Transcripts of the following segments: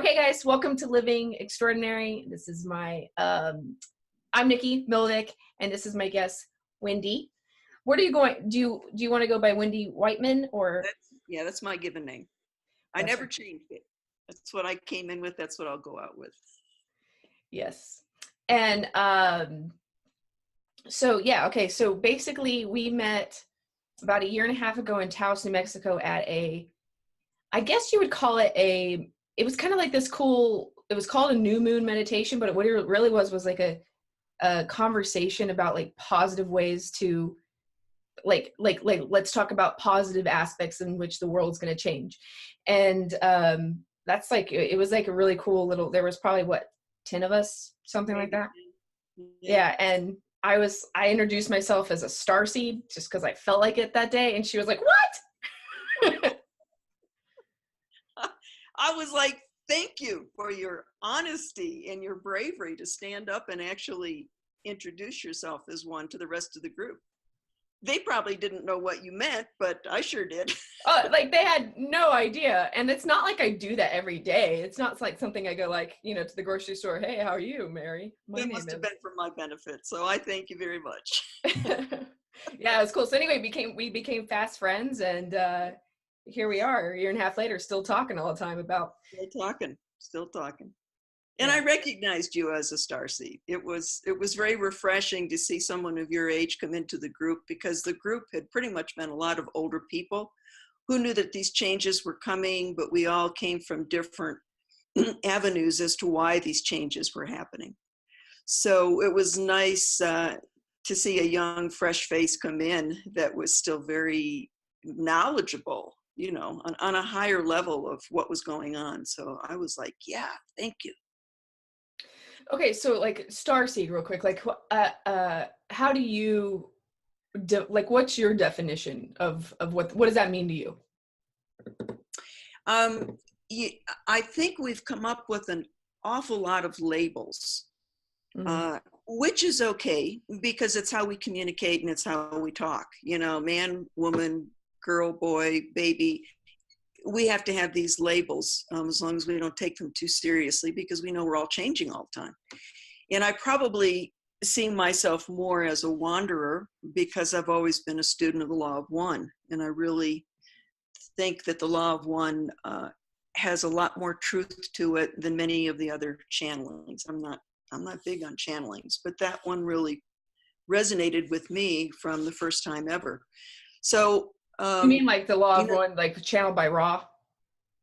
Okay, guys, welcome to Living Extraordinary. This is my, I'm Nikki Milavec, and this is my guest, Wendy. Where are you going? Do you want to go by Wendy Whiteman or? That's my given name. I never changed it. That's what I came in with. That's what I'll go out with. Yes. And so basically we met about 1.5 years ago in Taos, New Mexico at I guess you would call it it was kind of like this cool, it was called a new moon meditation, but what it really was like a conversation about like positive ways to like let's talk about positive aspects in which the world's going to change. And that's like, it was like a really cool little, there was probably 10 of us, something like that. Yeah. And I introduced myself as a starseed just because I felt like it that day. And she was like, what? I was like, thank you for your honesty and your bravery to stand up and actually introduce yourself as one to the rest of the group. They probably didn't know what you meant, but I sure did. Oh, like they had no idea. And it's not like I do that every day. It's not like something I go like, to the grocery store. Hey, how are you, Mary? It must have been for my benefit. So I thank you very much. Yeah, it was cool. So anyway, we became fast friends, and here we are 1.5 years later, still talking all the time about. Still talking. And I recognized you as a starseed. It was very refreshing to see someone of your age come into the group, because the group had pretty much been a lot of older people who knew that these changes were coming, but we all came from different avenues as to why these changes were happening. So it was nice to see a young, fresh face come in that was still very knowledgeable, on a higher level of what was going on. So I was like, yeah, thank you. Okay, so like starseed, real quick, like how do you what's your definition of what does that mean to you? I think we've come up with an awful lot of labels, which is okay, because it's how we communicate and it's how we talk. Man, woman, girl, boy, baby. We have to have these labels as long as we don't take them too seriously, because we know we're all changing all the time. And I probably see myself more as a wanderer because I've always been a student of the law of one. And I really think that the law of one has a lot more truth to it than many of the other channelings. I'm not big on channelings, but that one really resonated with me from the first time ever. So you mean like the law of one, like channeled by Ra?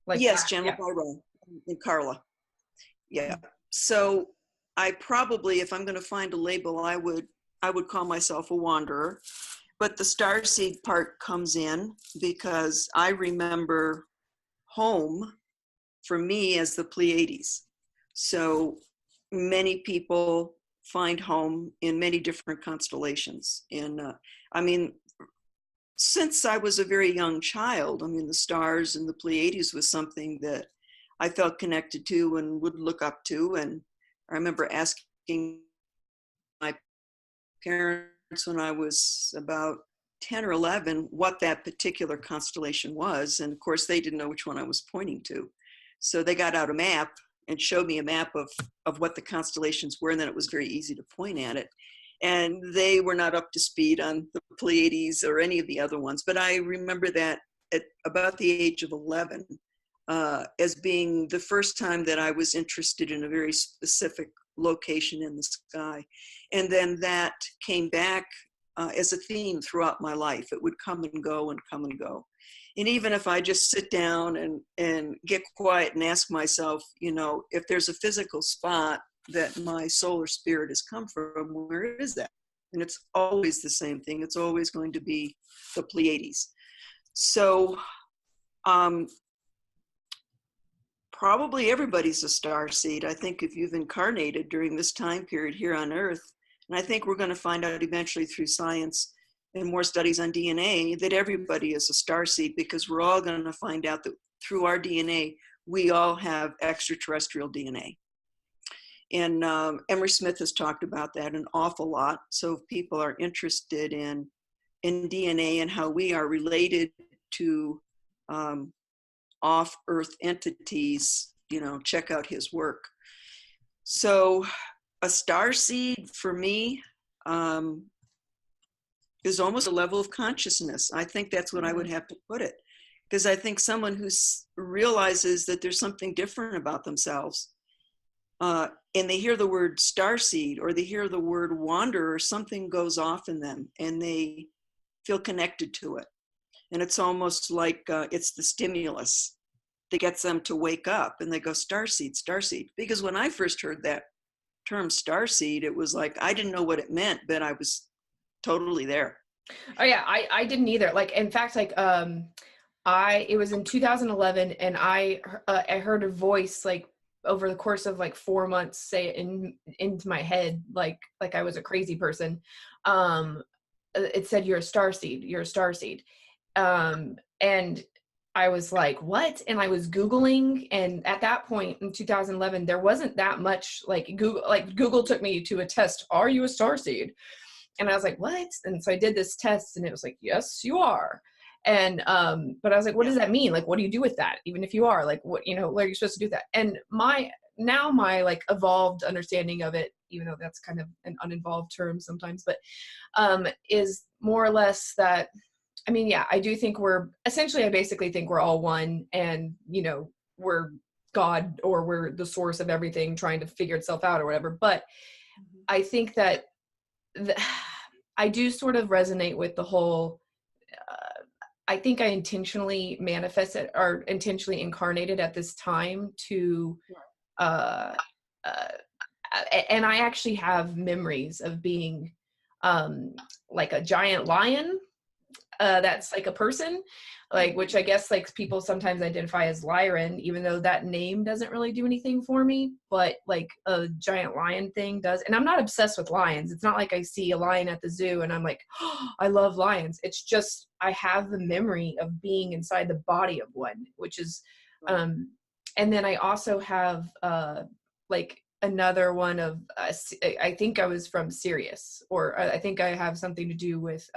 Like yes, channeled by Ra and Carla. Yeah. So I probably, if I'm going to find a label, I would call myself a wanderer. But the starseed part comes in because I remember home for me as the Pleiades. So many people find home in many different constellations. And since I was a very young child, the stars and the Pleiades was something that I felt connected to and would look up to. And I remember asking my parents when I was about 10 or 11 what that particular constellation was. And of course, they didn't know which one I was pointing to. So they got out a map and showed me a map of what the constellations were. And then it was very easy to point at it. And they were not up to speed on the Pleiades or any of the other ones. But I remember that at about the age of 11 as being the first time that I was interested in a very specific location in the sky. And then that came back as a theme throughout my life. It would come and go and come and go. And even if I just sit down and get quiet and ask myself, if there's a physical spot that my solar spirit has come from, where is that? And it's always the same thing. It's always going to be the Pleiades. So probably everybody's a starseed. I think if you've incarnated during this time period here on Earth, and I think we're going to find out eventually through science and more studies on DNA that everybody is a starseed, because we're all going to find out that through our DNA, we all have extraterrestrial DNA. And Emery Smith has talked about that an awful lot. So if people are interested in DNA and how we are related to off-Earth entities, check out his work. So a starseed for me is almost a level of consciousness. I think that's what I would have to put it. Because I think someone who realizes that there's something different about themselves, and they hear the word starseed or they hear the word wanderer, something goes off in them and they feel connected to it. And it's almost like it's the stimulus that gets them to wake up, and they go, starseed, starseed. Because when I first heard that term starseed, it was like, I didn't know what it meant, but I was totally there. Oh yeah, I didn't either. Like, in fact, like, it was in 2011, and I heard a voice, like, over the course of like 4 months, say it into my head, like I was a crazy person. It said, "You're a starseed. You're a starseed," and I was like, "What?" And I was Googling, and at that point in 2011, there wasn't that much like Google. Like, Google took me to a test. Are you a starseed? And I was like, "What?" And so I did this test, and it was like, "Yes, you are." And but I was like, what does that mean? Like, what do you do with that? Even if you are, like, what are you supposed to do with that? And my like evolved understanding of it, even though that's kind of an uninvolved term sometimes, but is more or less that, I mean, yeah, I do think I basically think we're all one, and we're God, or we're the source of everything trying to figure itself out or whatever. But I think that I do sort of resonate with the whole, I think I intentionally manifested or intentionally incarnated at this time to, uh, and I actually have memories of being like a giant lion that's like a person, like, which I guess like people sometimes identify as Lyran, even though that name doesn't really do anything for me, but like a giant lion thing does. And I'm not obsessed with lions. It's not like I see a lion at the zoo and I'm like, oh, I love lions. It's just, I have the memory of being inside the body of one, which is, and then I also have like another one of, I think I was from Sirius, or I think I have something to do with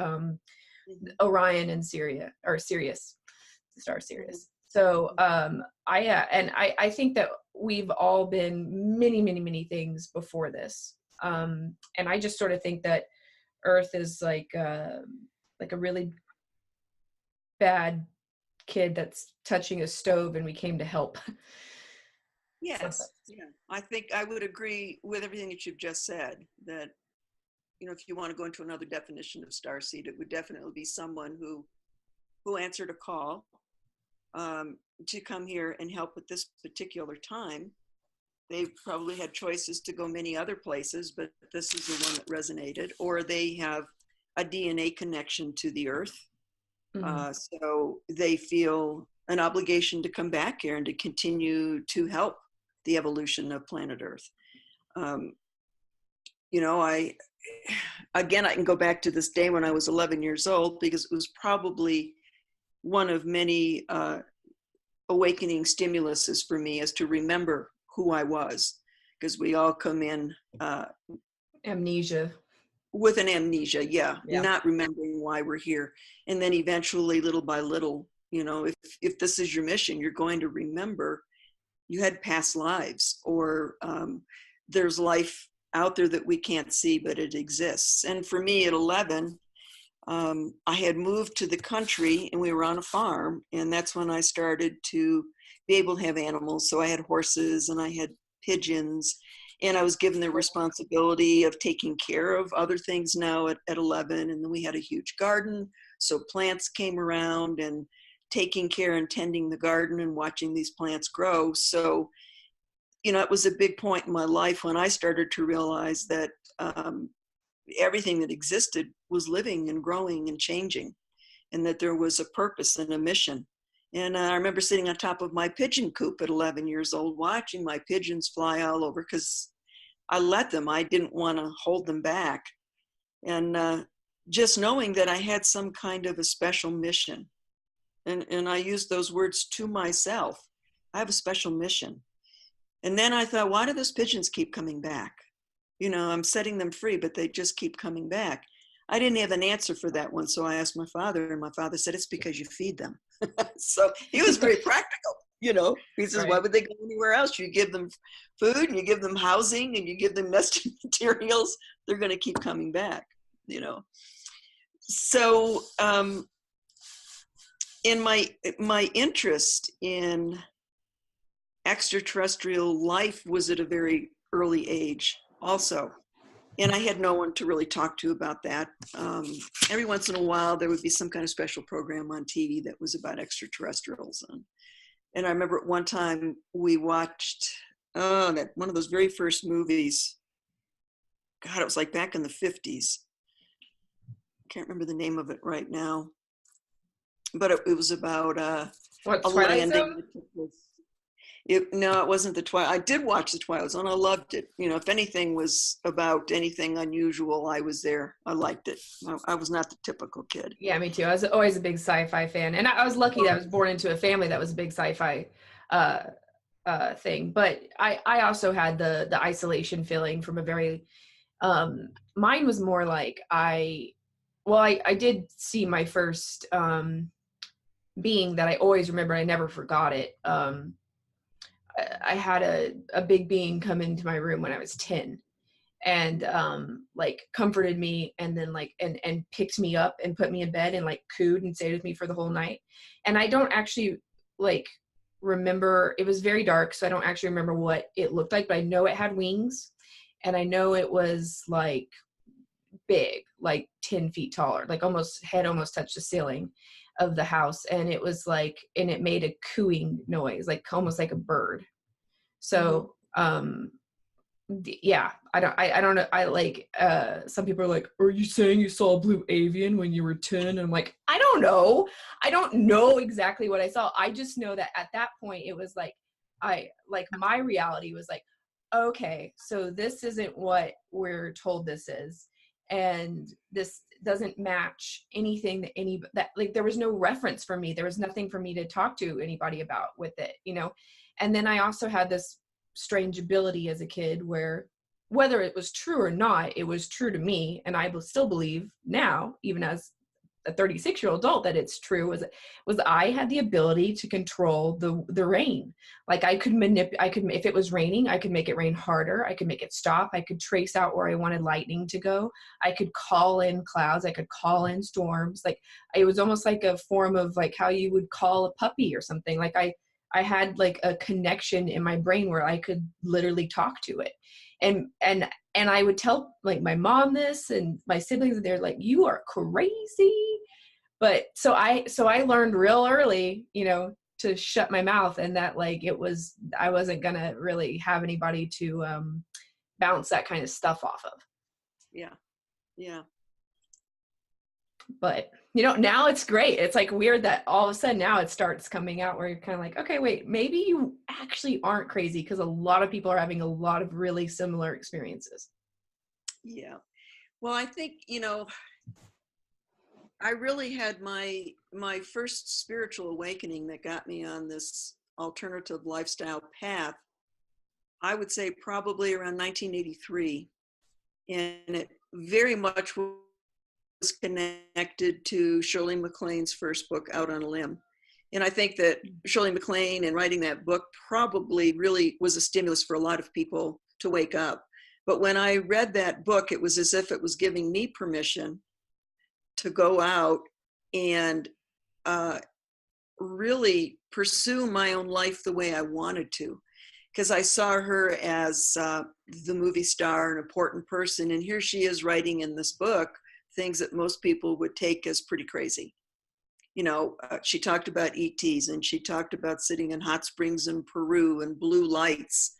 Orion and Sirius, the star Sirius. So I think that we've all been many, many, many things before this. And I just sort of think that Earth is like a really bad kid that's touching a stove and we came to help. Yes. Yeah. I think I would agree with everything that you've just said, that if you want to go into another definition of starseed, it would definitely be someone who answered a call to come here and help at this particular time. They've probably had choices to go many other places, but this is the one that resonated, or they have a DNA connection to the Earth. So they feel an obligation to come back here and to continue to help the evolution of planet Earth. I can go back to this day when I was 11 years old, because it was probably one of many awakening stimuluses for me, as to remember who I was, because we all come in amnesia. With an amnesia, yeah, not remembering why we're here. And then eventually, little by little, if this is your mission, you're going to remember you had past lives, or there's life out there that we can't see, but it exists. And for me at 11, I had moved to the country and we were on a farm, and that's when I started to be able to have animals. So I had horses and I had pigeons, and I was given the responsibility of taking care of other things now at 11. And then we had a huge garden. So plants came around, and taking care and tending the garden and watching these plants grow. So, it was a big point in my life when I started to realize that everything that existed was living and growing and changing, and that there was a purpose and a mission. And I remember sitting on top of my pigeon coop at 11 years old, watching my pigeons fly all over, because I let them. I didn't want to hold them back. And just knowing that I had some kind of a special mission. And I used those words to myself. I have a special mission. And then I thought, why do those pigeons keep coming back? I'm setting them free, but they just keep coming back. I didn't have an answer for that one. So I asked my father, and my father said, it's because you feed them. So he was very practical. You know, he says, why Right. would they go anywhere else? You give them food and you give them housing and you give them nesting materials, they're going to keep coming back, you know. So in my interest in extraterrestrial life was at a very early age also. And I had no one to really talk to about that. Every once in a while, there would be some kind of special program on TV that was about extraterrestrials. And I remember at one time we watched one of those very first movies. God, it was like back in the 50s. Can't remember the name of it right now. But it was about What, a Twilight landing Zone? that took place. No, it wasn't the Twilight. I did watch the Twilight Zone. I loved it. You know, if anything was about anything unusual, I was there. I liked it. I was not the typical kid. Yeah, me too. I was always a big sci-fi fan, and I was lucky that I was born into a family that was a big sci-fi uh, thing. But I also had the isolation feeling from a very mine was more like I did see my first being that I always remember. I never forgot it. I had a big being come into my room when I was 10 and like comforted me and then like and picked me up and put me in bed and like cooed and stayed with me for the whole night. And I don't actually like remember, it was very dark, so I don't actually remember what it looked like, but I know it had wings and I know it was like big, like 10 feet taller, like almost touched the ceiling of the house. And it was like, and it made a cooing noise, like almost like a bird. So yeah, I don't know. I like some people are like, are you saying you saw a blue avian when you were 10? And I'm like, I don't know exactly what I saw. I just know that at that point it was like my reality was like, okay, so this isn't what we're told this is, and this doesn't match anything that like there was no reference for me. There was nothing for me to talk to anybody about with it, you know. And then I also had this strange ability as a kid where whether it was true or not, it was true to me, and I will still believe now, even as a 36-year-old adult, that it's true, was I had the ability to control the rain. Like I could if it was raining, I could make it rain harder, I could make it stop, I could trace out where I wanted lightning to go, I could call in clouds, I could call in storms. Like it was almost like a form of like how you would call a puppy or something. Like I had like a connection in my brain where I could literally talk to it. And I would tell like my mom this and my siblings, and they're like, you are crazy. But so I learned real early, you know, to shut my mouth, and that like I wasn't gonna really have anybody to bounce that kind of stuff off of. Yeah. Yeah. But you know, now it's great. It's like weird that all of a sudden now it starts coming out where you're kind of like, okay, wait, maybe you actually aren't crazy, because a lot of people are having a lot of really similar experiences. Yeah. Well, I think, you know, I really had my first spiritual awakening that got me on this alternative lifestyle path, I would say probably around 1983. And it very much was connected to Shirley MacLaine's first book, Out on a Limb. And I think that Shirley MacLaine and writing that book probably really was a stimulus for a lot of people to wake up. But when I read that book, it was as if it was giving me permission to go out and really pursue my own life the way I wanted to. Because I saw her as the movie star, an important person, and here she is writing in this book things that most people would take as pretty crazy. You know, she talked about ETs, and she talked about sitting in hot springs in Peru and blue lights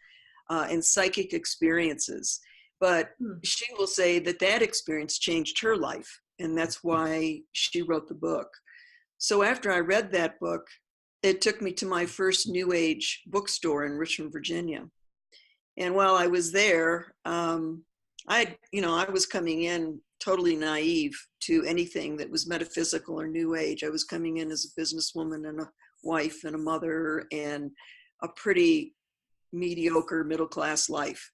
and psychic experiences. But she will say that that experience changed her life, and that's why she wrote the book. So after I read that book, it took me to my first New Age bookstore in Richmond, Virginia. And while I was there, I was coming in totally naive to anything that was metaphysical or New Age. I was coming in as a businesswoman and a wife and a mother and a pretty mediocre middle-class life.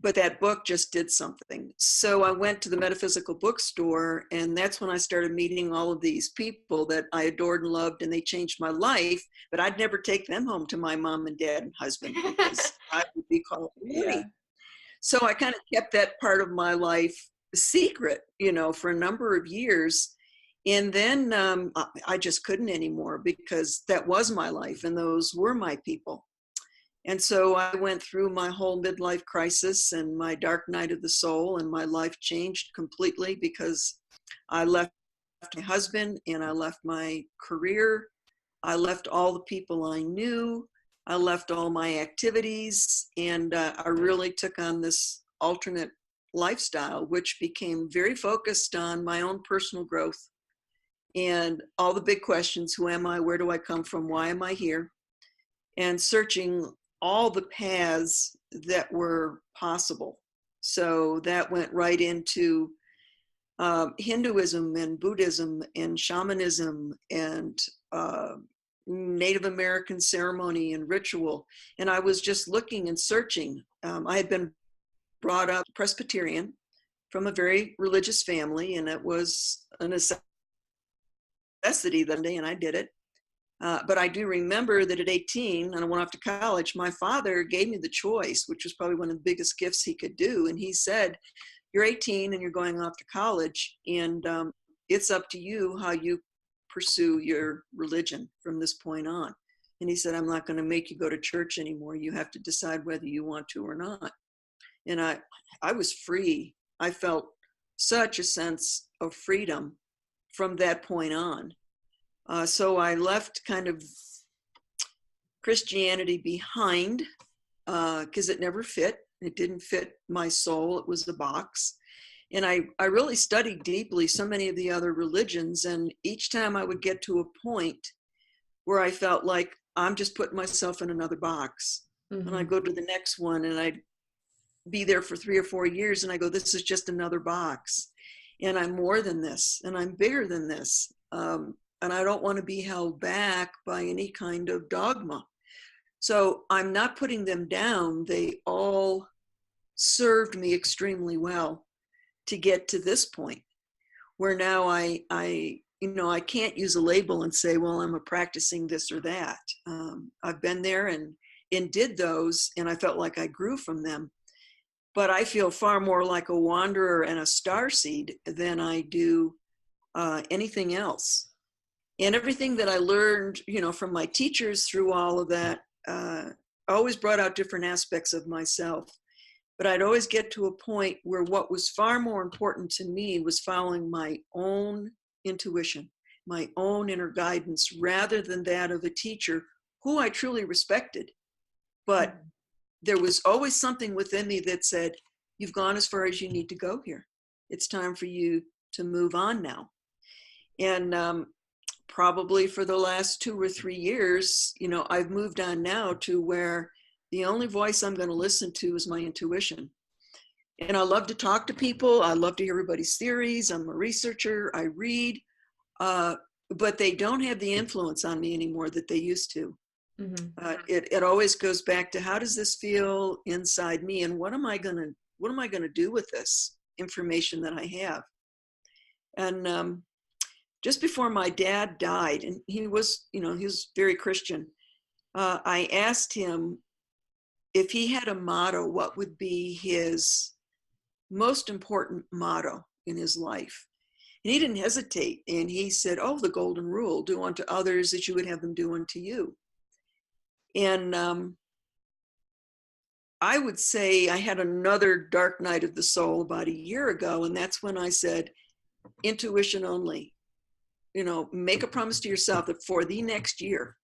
but that book just did something. So I went to the metaphysical bookstore, and that's when I started meeting all of these people that I adored and loved, and they changed my life. But I'd never take them home to my mom and dad and husband because I would be called loony. Yeah. So I kind of kept that part of my life secret, for a number of years. And then I just couldn't anymore because that was my life and those were my people. And so I went through my whole midlife crisis and my dark night of the soul, and my life changed completely because I left my husband and I left my career. I left all the people I knew. I left all my activities, and I really took on this alternate lifestyle, which became very focused on my own personal growth and all the big questions. Who am I? Where do I come from? Why am I here? And searching all the paths that were possible. So that went right into Hinduism and Buddhism and shamanism and Native American ceremony and ritual. And I was just looking and searching. I had been brought up Presbyterian from a very religious family, and it was a necessity that day, and I did it. But I do remember that at 18, and I went off to college, my father gave me the choice, which was probably one of the biggest gifts he could do. And he said, you're 18 and you're going off to college, and it's up to you how you pursue your religion from this point on. And he said, I'm not going to make you go to church anymore. You have to decide whether you want to or not. And I was free. I felt such a sense of freedom from that point on. So I left kind of Christianity behind because it never fit. It didn't fit my soul. It was a box. And I really studied deeply so many of the other religions. And each time I would get to a point where I felt like I'm just putting myself in another box. Mm-hmm. And I'd go to the next one and I'd be there for 3 or 4 years. And I go, this is just another box. And I'm more than this. And I'm bigger than this. And I don't want to be held back by any kind of dogma. So I'm not putting them down. They all served me extremely well to get to this point where now I can't use a label and say, well, I'm a practicing this or that. I've been there and did those, and I felt like I grew from them. But I feel far more like a wanderer and a starseed than I do anything else. And everything that I learned, from my teachers through all of that, always brought out different aspects of myself. But I'd always get to a point where what was far more important to me was following my own intuition, my own inner guidance, rather than that of a teacher who I truly respected. But there was always something within me that said, you've gone as far as you need to go here. It's time for you to move on now. And probably for the last 2 or 3 years, I've moved on now to where the only voice I'm going to listen to is my intuition. And I love to talk to people. I love to hear everybody's theories. I'm a researcher. I read. But they don't have the influence on me anymore that they used to. Mm-hmm. It always goes back to, how does this feel inside me? And what am I going to do with this information that I have? And just before my dad died, and he was very Christian, I asked him if he had a motto, what would be his most important motto in his life? And he didn't hesitate. And he said, the golden rule, do unto others as you would have them do unto you. And I would say I had another dark night of the soul about a year ago. And that's when I said, intuition only. Make a promise to yourself that for the next year,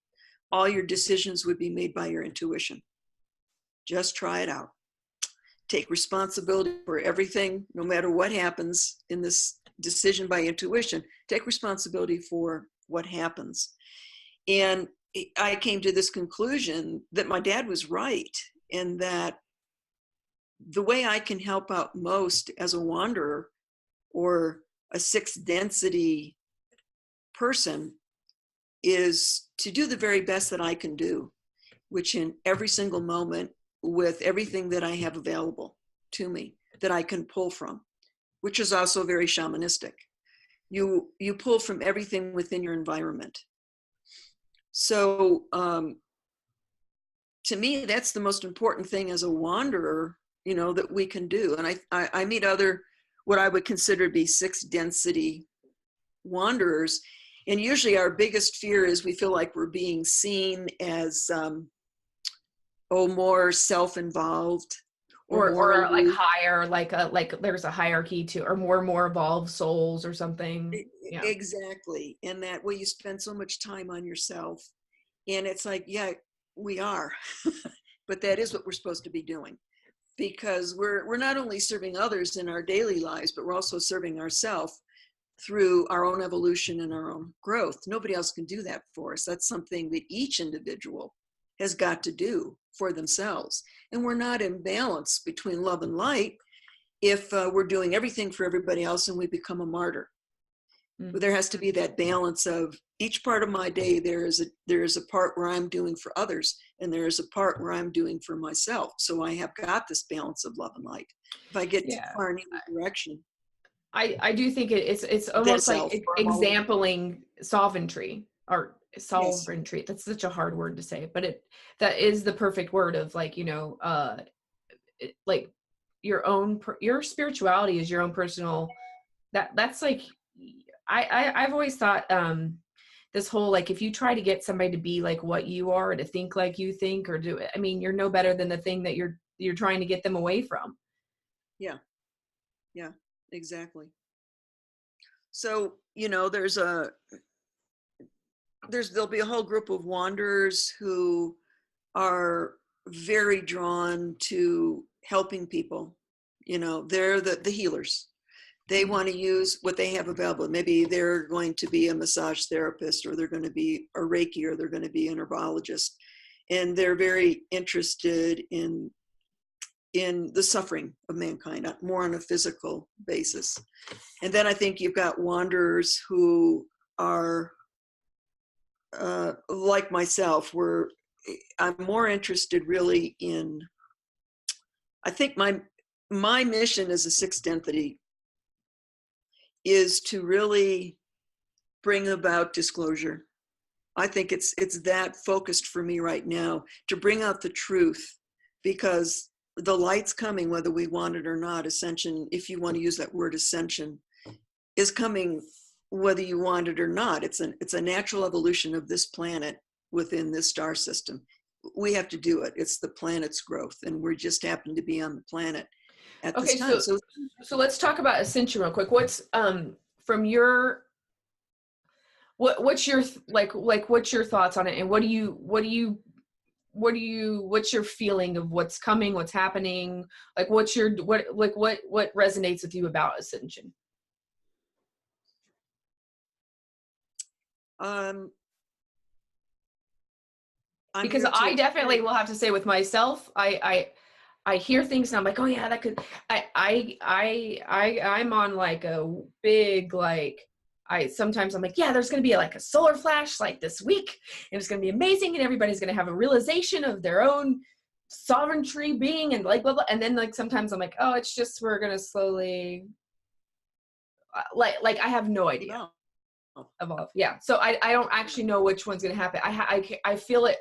all your decisions would be made by your intuition. Just try it out. Take responsibility for everything, no matter what happens in this decision by intuition. Take responsibility for what happens. And I came to this conclusion that my dad was right, and that the way I can help out most as a wanderer or a sixth density person is to do the very best that I can do, which in every single moment with everything that I have available. to me that I can pull from, which is also very shamanistic. You pull from everything within your environment. So to me, that's the most important thing as a wanderer, you know, that we can do. And I meet other, what I would consider to be 6th density wanderers. And usually our biggest fear is we feel like we're being seen as, more self-involved. Or like higher, like there's a hierarchy to, or more evolved souls or something. Yeah. Exactly. And that way you spend so much time on yourself. And it's like, yeah, we are, but that is what we're supposed to be doing, because we're not only serving others in our daily lives, but we're also serving ourselves through our own evolution and our own growth. Nobody else can do that for us. That's something that each individual has got to do for themselves. And we're not in balance between love and light if we're doing everything for everybody else and we become a martyr. Mm-hmm. But there has to be that balance of each part of my day. There is a part where I'm doing for others, and there is a part where I'm doing for myself. So I have got this balance of love and light. If I get too far in either direction, I do think it's almost like exampling sovereignty or sovereignty. Yes. That's such a hard word to say, but that is the perfect word of, like, you know, like your spirituality is your own personal, that's like, I've always thought this whole, like, if you try to get somebody to be like what you are, to think like you think, or do it, I mean, you're no better than the thing that you're trying to get them away from. Yeah exactly. So, you know, there'll be a whole group of wanderers who are very drawn to helping people. You know, they're the healers. They want to use what they have available. Maybe they're going to be a massage therapist, or they're going to be a Reiki, or they're going to be an herbologist. And they're very interested in the suffering of mankind, more on a physical basis. And then I think you've got wanderers who are like myself, where I'm more interested really in, I think my mission as a 6th density is to really bring about disclosure. I think it's that focused for me right now, to bring out the truth, because the light's coming whether we want it or not. Ascension, if you want to use that word, ascension, is coming whether you want it or not. It's a natural evolution of this planet within this star system. We have to do it. It's the planet's growth, and we just happen to be on the planet at this time. So let's talk about ascension real quick. What's from your what's your what's your thoughts on it, and what's your feeling of what's coming, what's happening? Like, what resonates with you about ascension? Because I definitely will have to say, with myself, I hear things and I'm like, oh yeah, that could, I'm on like a big, like, sometimes I'm like, yeah, there's going to be like a solar flash like this week, and it's going to be amazing, and everybody's going to have a realization of their own sovereignty being, and like, blah, blah. And then, like, sometimes I'm like, oh, it's just, we're going to slowly, like, I have no idea. Evolve. Yeah. So I don't actually know which one's going to happen. I feel it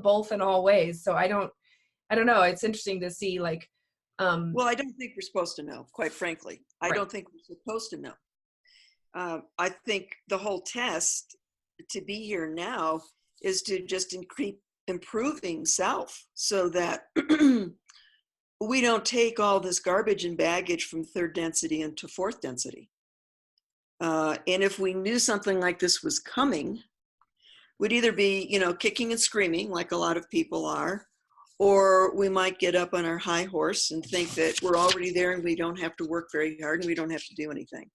both in all ways. So I don't know. It's interesting to see, like, well, I don't think we're supposed to know, quite frankly. I don't think we're supposed to know. I think the whole test to be here now is to just keep improving self, so that we don't take all this garbage and baggage from 3rd density into 4th density. And if we knew something like this was coming, we'd either be, you know, kicking and screaming like a lot of people are, or we might get up on our high horse and think that we're already there and we don't have to work very hard and we don't have to do anything.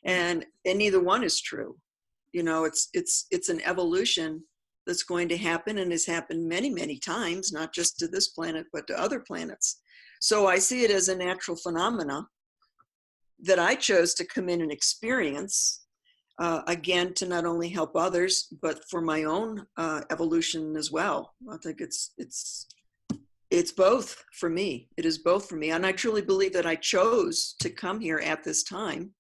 And neither one is true. You know, it's an evolution that's going to happen, and has happened many, many times, not just to this planet, but to other planets. So I see it as a natural phenomena that I chose to come in and experience, again, to not only help others, but for my own evolution as well. I think it's It's both for me. It is both for me. And I truly believe that I chose to come here at this time.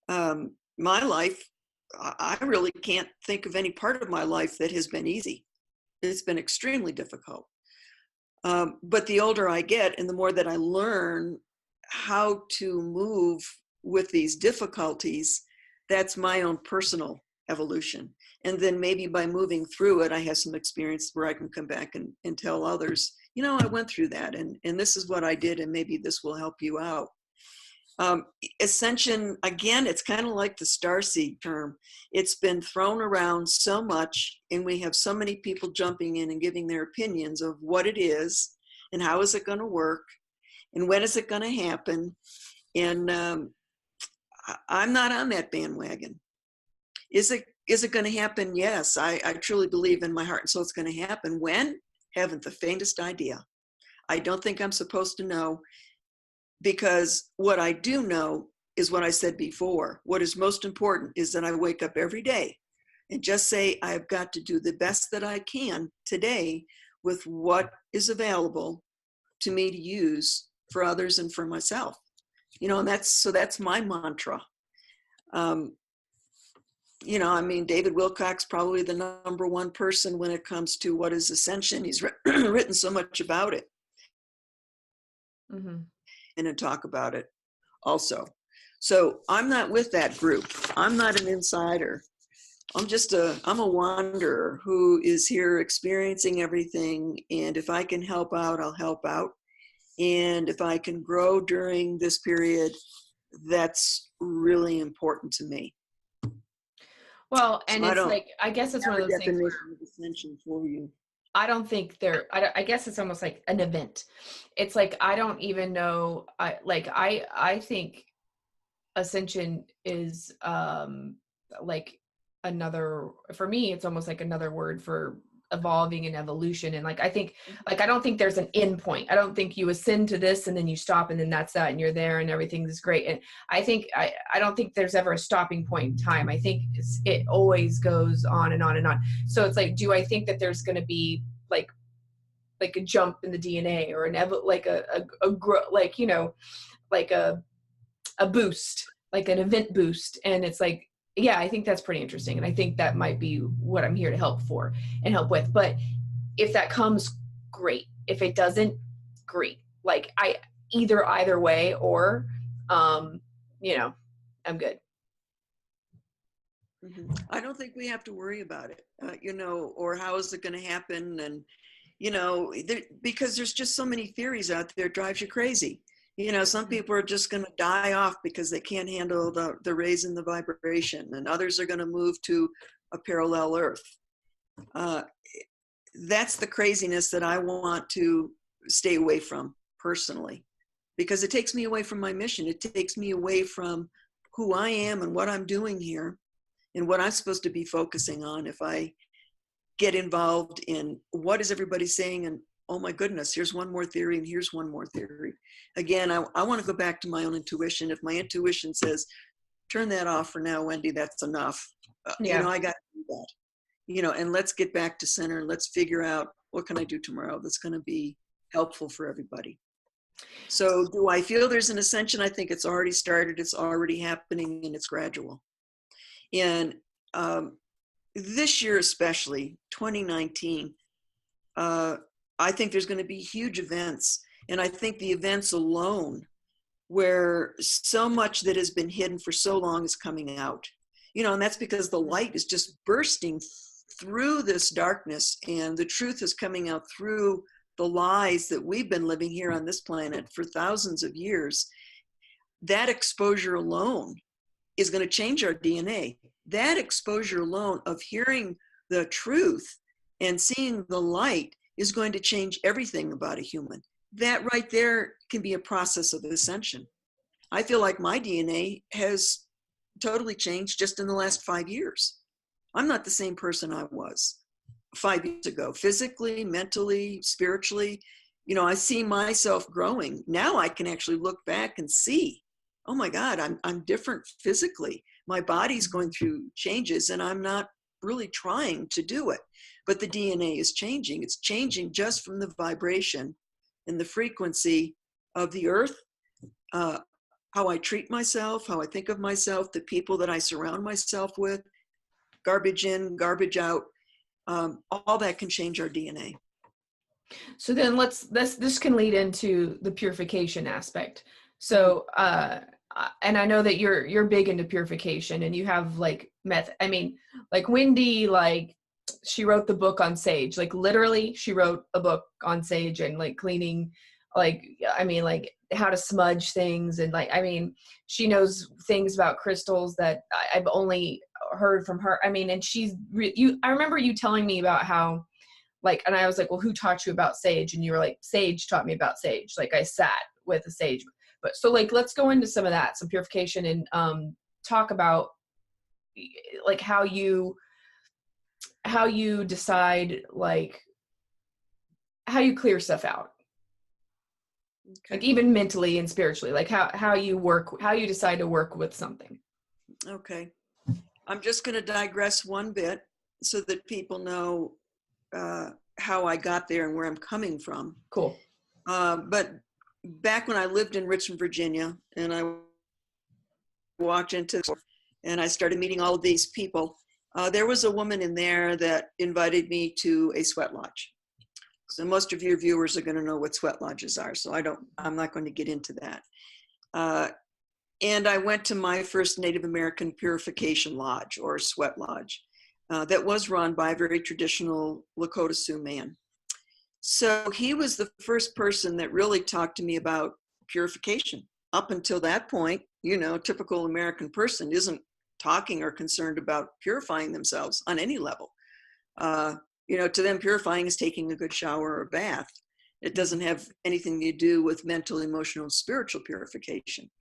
My life, I really can't think of any part of my life that has been easy. It's been extremely difficult. But the older I get and the more that I learn how to move with these difficulties, that's my own personal evolution. And then maybe by moving through it, I have some experience where I can come back and tell others, you know, I went through that and this is what I did, and maybe this will help you out. Ascension, again, it's kind of like the starseed term. It's been thrown around so much, and we have so many people jumping in and giving their opinions of what it is and how is it going to work and when is it going to happen. And I'm not on that bandwagon. Is it going to happen? Yes, I truly believe in my heart and soul it's going to happen. When? Haven't the faintest idea. I don't think I'm supposed to know, because what I do know is what I said before. What is most important is that I wake up every day and just say, I've got to do the best that I can today with what is available to me to use for others and for myself. You know, and that's my mantra. You know, I mean, David Wilcock's probably the number one person when it comes to what is ascension. He's written so much about it. Mm-hmm. And to talk about it also. So I'm not with that group. I'm not an insider. I'm a wanderer who is here experiencing everything. And if I can help out, I'll help out. And if I can grow during this period, that's really important to me. Well, and so it's like, I guess it's one of those things where of ascension for you. I don't think I guess it's almost like an event. It's like, I don't even know. I think ascension is like another, for me, it's almost like another word for evolving and evolution. And like, I think, like, I don't think there's an end point. I don't think you ascend to this and then you stop and then that's that and you're there and everything's great. And I think, I don't think there's ever a stopping point in time. I think it always goes on and on and on. So it's like, do I think that there's going to be like a jump in the DNA or like like, you know, like a boost, like an event boost. And it's like, yeah, I think that's pretty interesting. And I think that might be what I'm here to help with. But if that comes, great. If it doesn't, great. Like either way, or, you know, I'm good. Mm-hmm. I don't think we have to worry about it, you know, or how is it going to happen? And, you know, because there's just so many theories out there, it drives you crazy. You know, some people are just going to die off because they can't handle the raise in the vibration, and others are going to move to a parallel Earth. That's the craziness that I want to stay away from personally, because it takes me away from my mission. It takes me away from who I am and what I'm doing here and what I'm supposed to be focusing on. If I get involved in what is everybody saying, and oh my goodness, here's one more theory and here's one more theory. Again, I want to go back to my own intuition. If my intuition says, turn that off for now, Wendy, that's enough. You know, I got to do that. You know, and let's get back to center. Let's figure out what can I do tomorrow that's going to be helpful for everybody. So do I feel there's an ascension? I think it's already started. It's already happening, and it's gradual. And this year, especially 2019, I think there's going to be huge events. And I think the events alone, where so much that has been hidden for so long is coming out. You know, and that's because the light is just bursting through this darkness, and the truth is coming out through the lies that we've been living here on this planet for thousands of years. That exposure alone is going to change our DNA. That exposure alone of hearing the truth and seeing the light is going to change everything about a human. That right there can be a process of ascension. I feel like my DNA has totally changed just in the last 5 years. I'm not the same person I was 5 years ago, physically, mentally, spiritually. You know, I see myself growing. Now I can actually look back and see, oh my God, I'm different physically. My body's going through changes and I'm not really trying to do it. But the DNA is changing. It's changing just from the vibration and the frequency of the earth, how I treat myself, how I think of myself, the people that I surround myself with, garbage in, garbage out, all that can change our DNA. So then this can lead into the purification aspect. So, and I know that you're big into purification, and you have like I mean, like Wendy, like she wrote the book on sage, like literally she wrote a book on sage and like cleaning, like, I mean, like how to smudge things. And like, I mean, she knows things about crystals that I've only heard from her. I mean, and I remember you telling me about how, like, and I was like, well, who taught you about sage? And you were like, sage taught me about sage. Like I sat with a sage. But so like, let's go into some of that, some purification, and talk about like how you decide, like how you clear stuff out. Okay. Like even mentally and spiritually, like how you decide to work with something. Okay. I'm just going to digress one bit so that people know how I got there and where I'm coming from. Cool. But back when I lived in Richmond, Virginia, and I walked into, and I started meeting all of these people, there was a woman in there that invited me to a sweat lodge. So most of your viewers are going to know what sweat lodges are. So I'm not going to get into that. And I went to my first Native American purification lodge, or sweat lodge, that was run by a very traditional Lakota Sioux man. So he was the first person that really talked to me about purification. Up until that point, you know, typical American person isn't talking or concerned about purifying themselves on any level. You know, to them, purifying is taking a good shower or bath. It doesn't have anything to do with mental, emotional, and spiritual purification.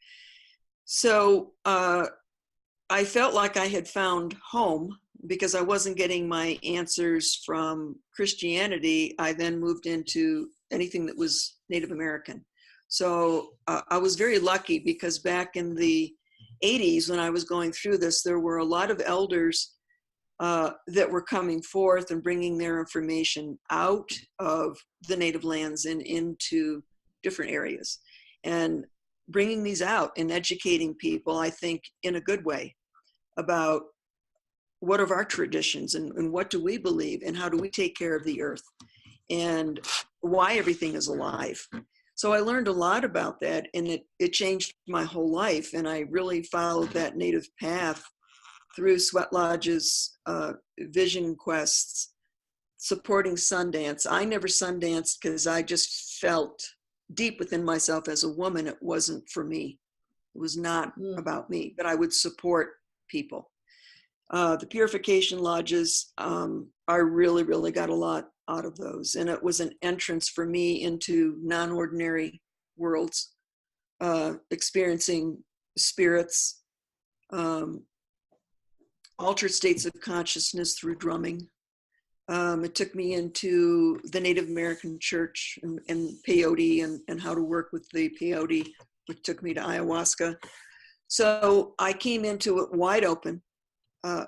So I felt like I had found home because I wasn't getting my answers from Christianity. I then moved into anything that was Native American. So I was very lucky because back in the 80s, when I was going through this, there were a lot of elders that were coming forth and bringing their information out of the native lands and into different areas, and bringing these out and educating people, I think, in a good way about what are our traditions and what do we believe and how do we take care of the earth and why everything is alive. So I learned a lot about that, and it changed my whole life. And I really followed that native path through sweat lodges, vision quests, supporting Sundance. I never Sundanced because I just felt deep within myself as a woman, it wasn't for me. It was not about me, but I would support people. The purification lodges, I really, really got a lot out of those. And it was an entrance for me into non-ordinary worlds, experiencing spirits, altered states of consciousness through drumming. It took me into the Native American church and peyote and how to work with the peyote, which took me to ayahuasca. So I came into it wide open,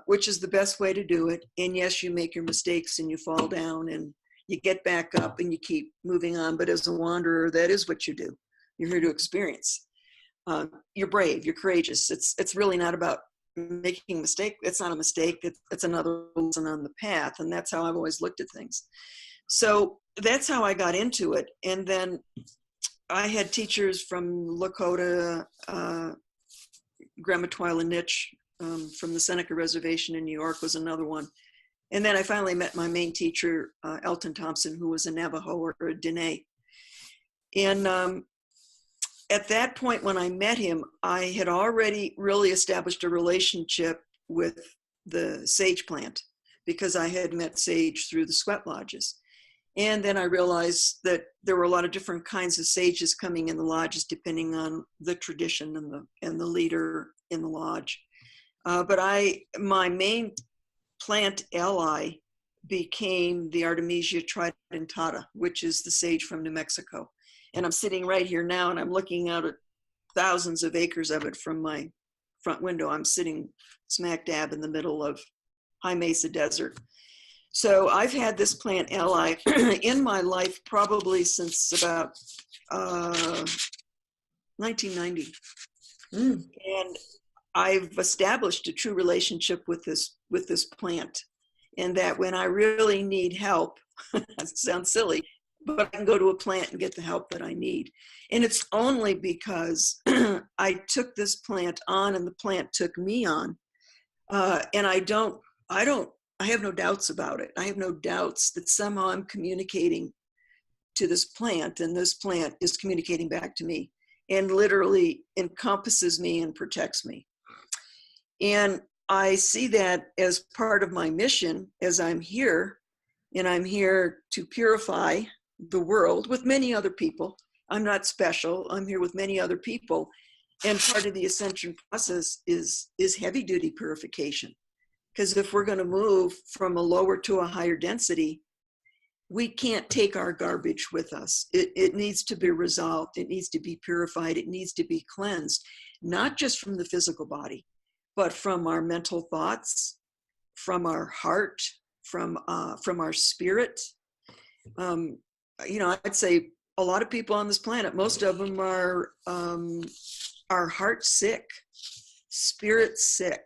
which is the best way to do it. And yes, you make your mistakes and you fall down and you get back up and you keep moving on. But as a wanderer, that is what you do. You're here to experience. You're brave, you're courageous. It's really not about making a mistake. It's not a mistake. It's another lesson on the path. And that's how I've always looked at things. So that's how I got into it. And then I had teachers from Lakota, Grandma Twyla Nitch from the Seneca Reservation in New York was another one. And then I finally met my main teacher, Elton Thompson, who was a Navajo or a Dene. And at that point, when I met him, I had already really established a relationship with the sage plant because I had met sage through the sweat lodges. And then I realized that there were a lot of different kinds of sages coming in the lodges, depending on the tradition and the leader in the lodge. But my main plant ally became the Artemisia tridentata, which is the sage from New Mexico. And I'm sitting right here now and I'm looking out at thousands of acres of it from my front window. I'm sitting smack dab in the middle of High Mesa Desert. So I've had this plant ally in my life probably since about 1990. And I've established a true relationship with this plant, and that when I really need help, it sounds silly, but I can go to a plant and get the help that I need. And it's only because I took this plant on and the plant took me on. And I have no doubts about it. I have no doubts that somehow I'm communicating to this plant, and this plant is communicating back to me and literally encompasses me and protects me. And I see that as part of my mission as I'm here, and I'm here to purify the world with many other people. I'm not special. I'm here with many other people. And part of the ascension process is heavy duty purification. Because if we're going to move from a lower to a higher density, we can't take our garbage with us. It needs to be resolved. It needs to be purified. It needs to be cleansed, not just from the physical body, but from our mental thoughts, from our heart, from our spirit. I'd say a lot of people on this planet, most of them are heart sick, spirit sick,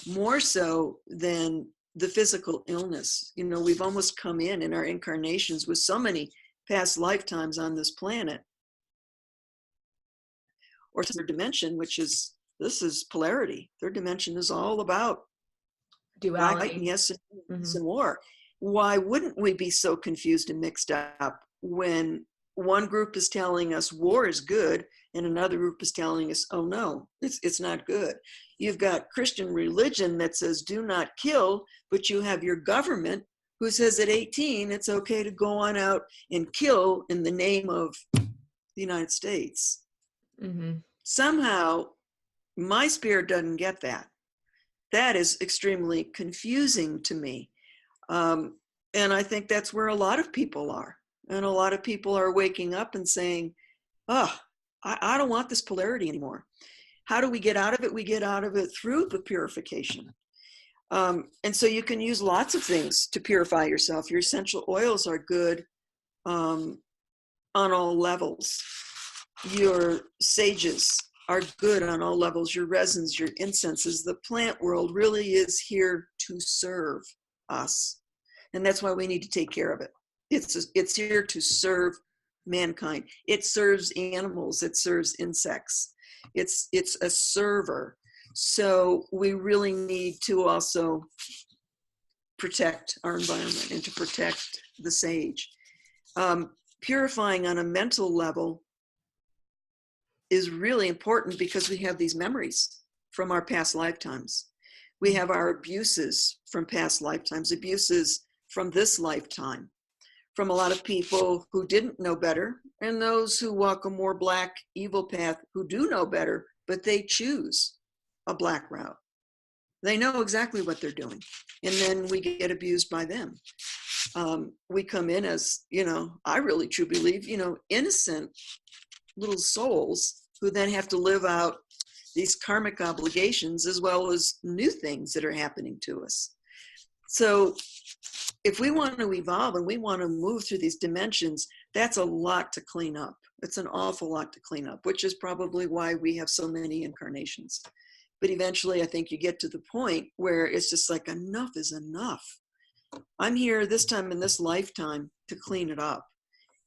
more so than the physical illness. We've almost come in our incarnations with so many past lifetimes on this planet, or to their dimension, this is polarity. Their dimension is all about duality. Black and yes and some war. Why wouldn't we be so confused and mixed up when one group is telling us war is good and another group is telling us, oh no, it's not good? You've got Christian religion that says do not kill, but you have your government who says at 18 it's okay to go on out and kill in the name of the United States. Somehow my spirit doesn't get that. That is extremely confusing to me. And I think that's where a lot of people are. And a lot of people are waking up and saying, oh, I don't want this polarity anymore. How do we get out of it? We get out of it through the purification. And so you can use lots of things to purify yourself. Your essential oils are good on all levels. Your sages are good on all levels. Your resins, your incenses. The plant world really is here to serve us. And that's why we need to take care of it. It's here to serve mankind. It serves animals. It serves insects. It's a server. So we really need to also protect our environment and to protect the sage. Purifying on a mental level is really important because we have these memories from our past lifetimes. We have our abuses from past lifetimes, abuses from this lifetime, from a lot of people who didn't know better, and those who walk a more black, evil path who do know better, but they choose a black route. They know exactly what they're doing. And then we get abused by them. We come in as, I really truly believe, innocent little souls who then have to live out these karmic obligations as well as new things that are happening to us. So if we want to evolve and we want to move through these dimensions, that's a lot to clean up. It's an awful lot to clean up, which is probably why we have so many incarnations. But eventually I think you get to the point where it's just like, enough is enough. I'm here this time in this lifetime to clean it up.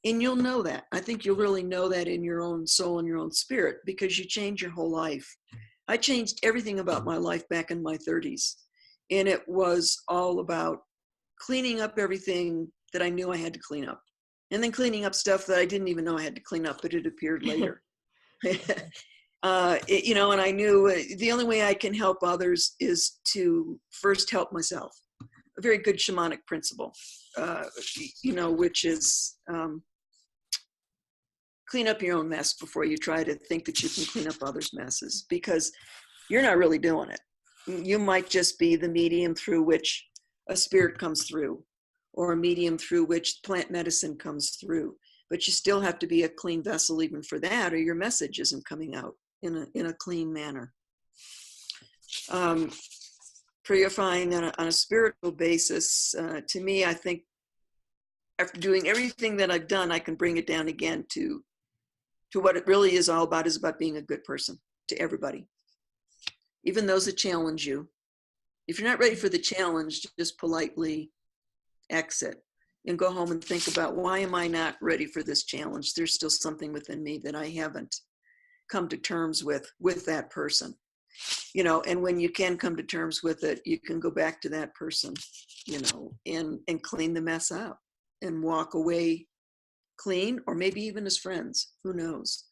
And you'll know that. I think you'll really know that in your own soul and your own spirit, because you change your whole life. I changed everything about my life back in my 30s. And it was all about cleaning up everything that I knew I had to clean up. And then cleaning up stuff that I didn't even know I had to clean up, but it appeared later. And I knew the only way I can help others is to first help myself. A very good shamanic principle, which is clean up your own mess before you try to think that you can clean up others' messes, because you're not really doing it. You might just be the medium through which a spirit comes through, or a medium through which plant medicine comes through. But you still have to be a clean vessel even for that, or your message isn't coming out in a clean manner. purifying on a spiritual basis, to me, I think after doing everything that I've done, I can bring it down again to what it really is all about, is about being a good person to everybody, even those that challenge you. If you're not ready for the challenge, just politely exit and go home and think about, why am I not ready for this challenge? There's still something within me that I haven't come to terms with that person, you know. And when you can come to terms with it, you can go back to that person, you know, and clean the mess up and walk away clean, or maybe even as friends, who knows.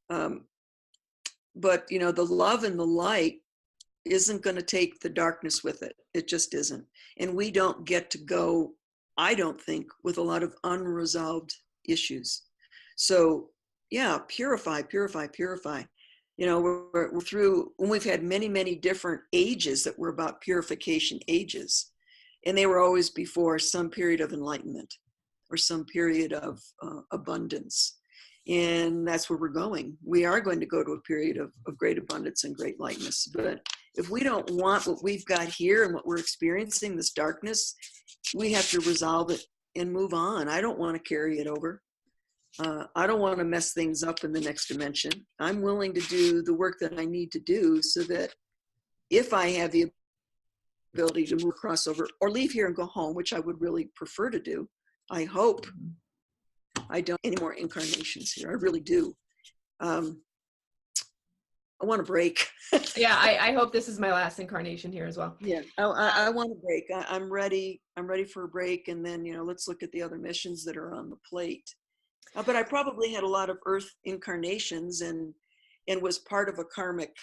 But you know, the love and the light isn't going to take the darkness with it. It just isn't. And we don't get to go, I don't think, with a lot of unresolved issues. So yeah, purify. You know, we're through, and we've had many, many different ages that were about purification ages. And they were always before some period of enlightenment or some period of abundance. And that's where we're going. We are going to go to a period of great abundance and great lightness. But if we don't want what we've got here and what we're experiencing, this darkness, we have to resolve it and move on. I don't want to carry it over. I don't want to mess things up in the next dimension. I'm willing to do the work that I need to do so that if I have the ability to move crossover or leave here and go home, which I would really prefer to do, I hope I don't any more incarnations here. I really do. I want a break. Yeah, I hope this is my last incarnation here as well. Yeah, I want a break. I'm ready. I'm ready for a break. And then, you know, let's look at the other missions that are on the plate. But I probably had a lot of Earth incarnations and was part of a karmic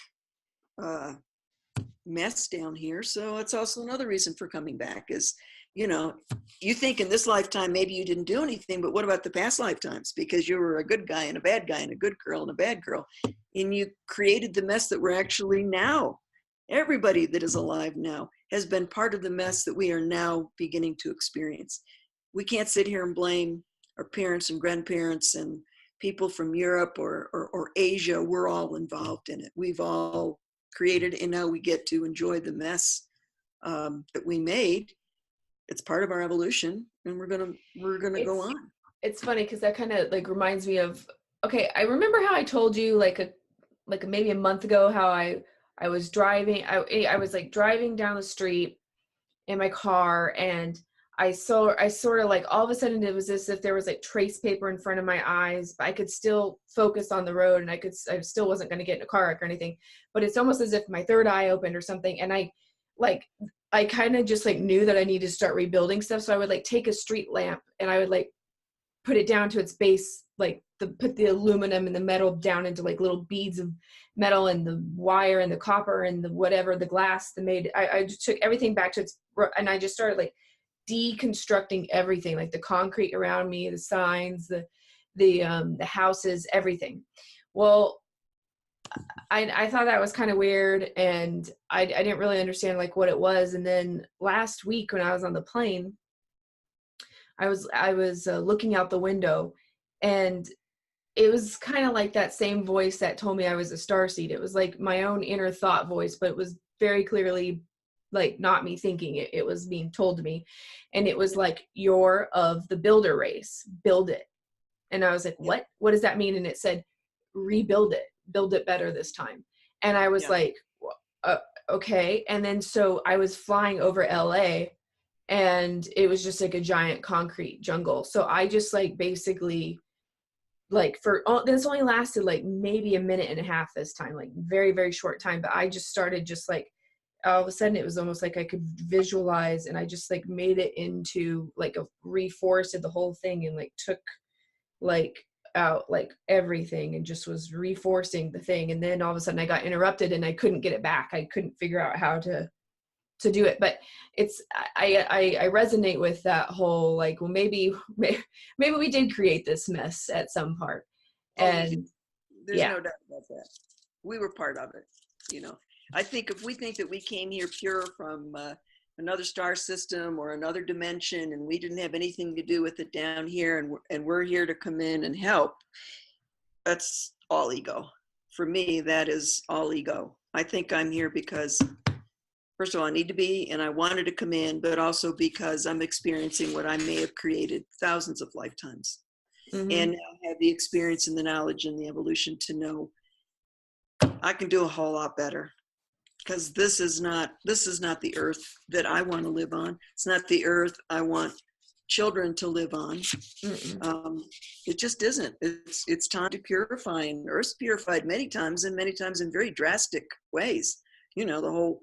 mess down here. So it's also another reason for coming back is, you know, you think in this lifetime, maybe you didn't do anything, but what about the past lifetimes? Because you were a good guy and a bad guy and a good girl and a bad girl. And you created the mess that we're actually now. Everybody that is alive now has been part of the mess that we are now beginning to experience. We can't sit here and blame our parents and grandparents and people from Europe or Asia. We're all involved in it. We've all created, and now we get to enjoy the mess that we made. It's part of our evolution, and we're gonna go on. It's funny because that kind of like reminds me of, okay, I remember how I told you like maybe a month ago how I was driving, I was like driving down the street in my car, and I sort of like all of a sudden it was as if there was like trace paper in front of my eyes, but I could still focus on the road, and I still wasn't going to get in a car wreck or anything, but it's almost as if my third eye opened or something. And I kind of just like knew that I needed to start rebuilding stuff. So I would like take a street lamp and I would like put it down to its base, like put the aluminum and the metal down into like little beads of metal, and the wire and the copper and the whatever, the glass, I just took everything back to its, and I just started like deconstructing everything, like the concrete around me, the signs, the houses, everything. Well, I thought that was kind of weird, and I didn't really understand like what it was. And then last week when I was on the plane, I was looking out the window, and it was kind of like that same voice that told me I was a starseed. It was like my own inner thought voice, but it was very clearly like not me thinking it. It was being told to me, and it was like, you're of the builder race, build it. And I was like, what does that mean? And it said, rebuild it, build it better this time. And I was like, okay. And then so I was flying over LA, and it was just like a giant concrete jungle. So I just like basically like this only lasted like maybe a minute and a half this time, like very, very short time. But I just started just like, all of a sudden it was almost like I could visualize, and I just like made it into like reforested the whole thing, and like took like out like everything and just was reforcing the thing. And then all of a sudden I got interrupted and I couldn't get it back. I couldn't figure out how to do it. But it's, I resonate with that whole like, well, maybe we did create this mess at some part. And there's no doubt about that. We were part of it. You know, I think if we think that we came here pure from another star system or another dimension, and we didn't have anything to do with it down here, and we're here to come in and help, that's all ego. For me, that is all ego. I think I'm here because first of all, I need to be, and I wanted to come in, but also because I'm experiencing what I may have created thousands of lifetimes. And now I have the experience and the knowledge and the evolution to know I can do a whole lot better, because this is not the earth that I want to live on. It's not the earth I want children to live on. It just isn't. It's time to purify, and Earth's purified many times, and many times in very drastic ways. The whole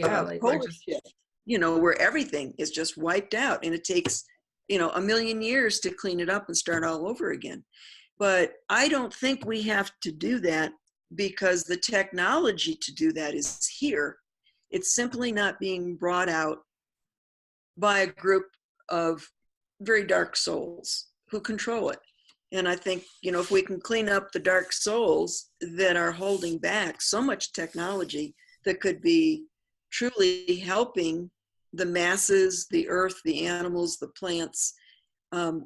polar shift, where everything is just wiped out, and it takes 1,000,000 years to clean it up and start all over again. But I don't think we have to do that, because the technology to do that is here. It's simply not being brought out by a group of very dark souls who control it. And I think, if we can clean up the dark souls that are holding back so much technology that could be truly helping the masses, the earth, the animals, the plants,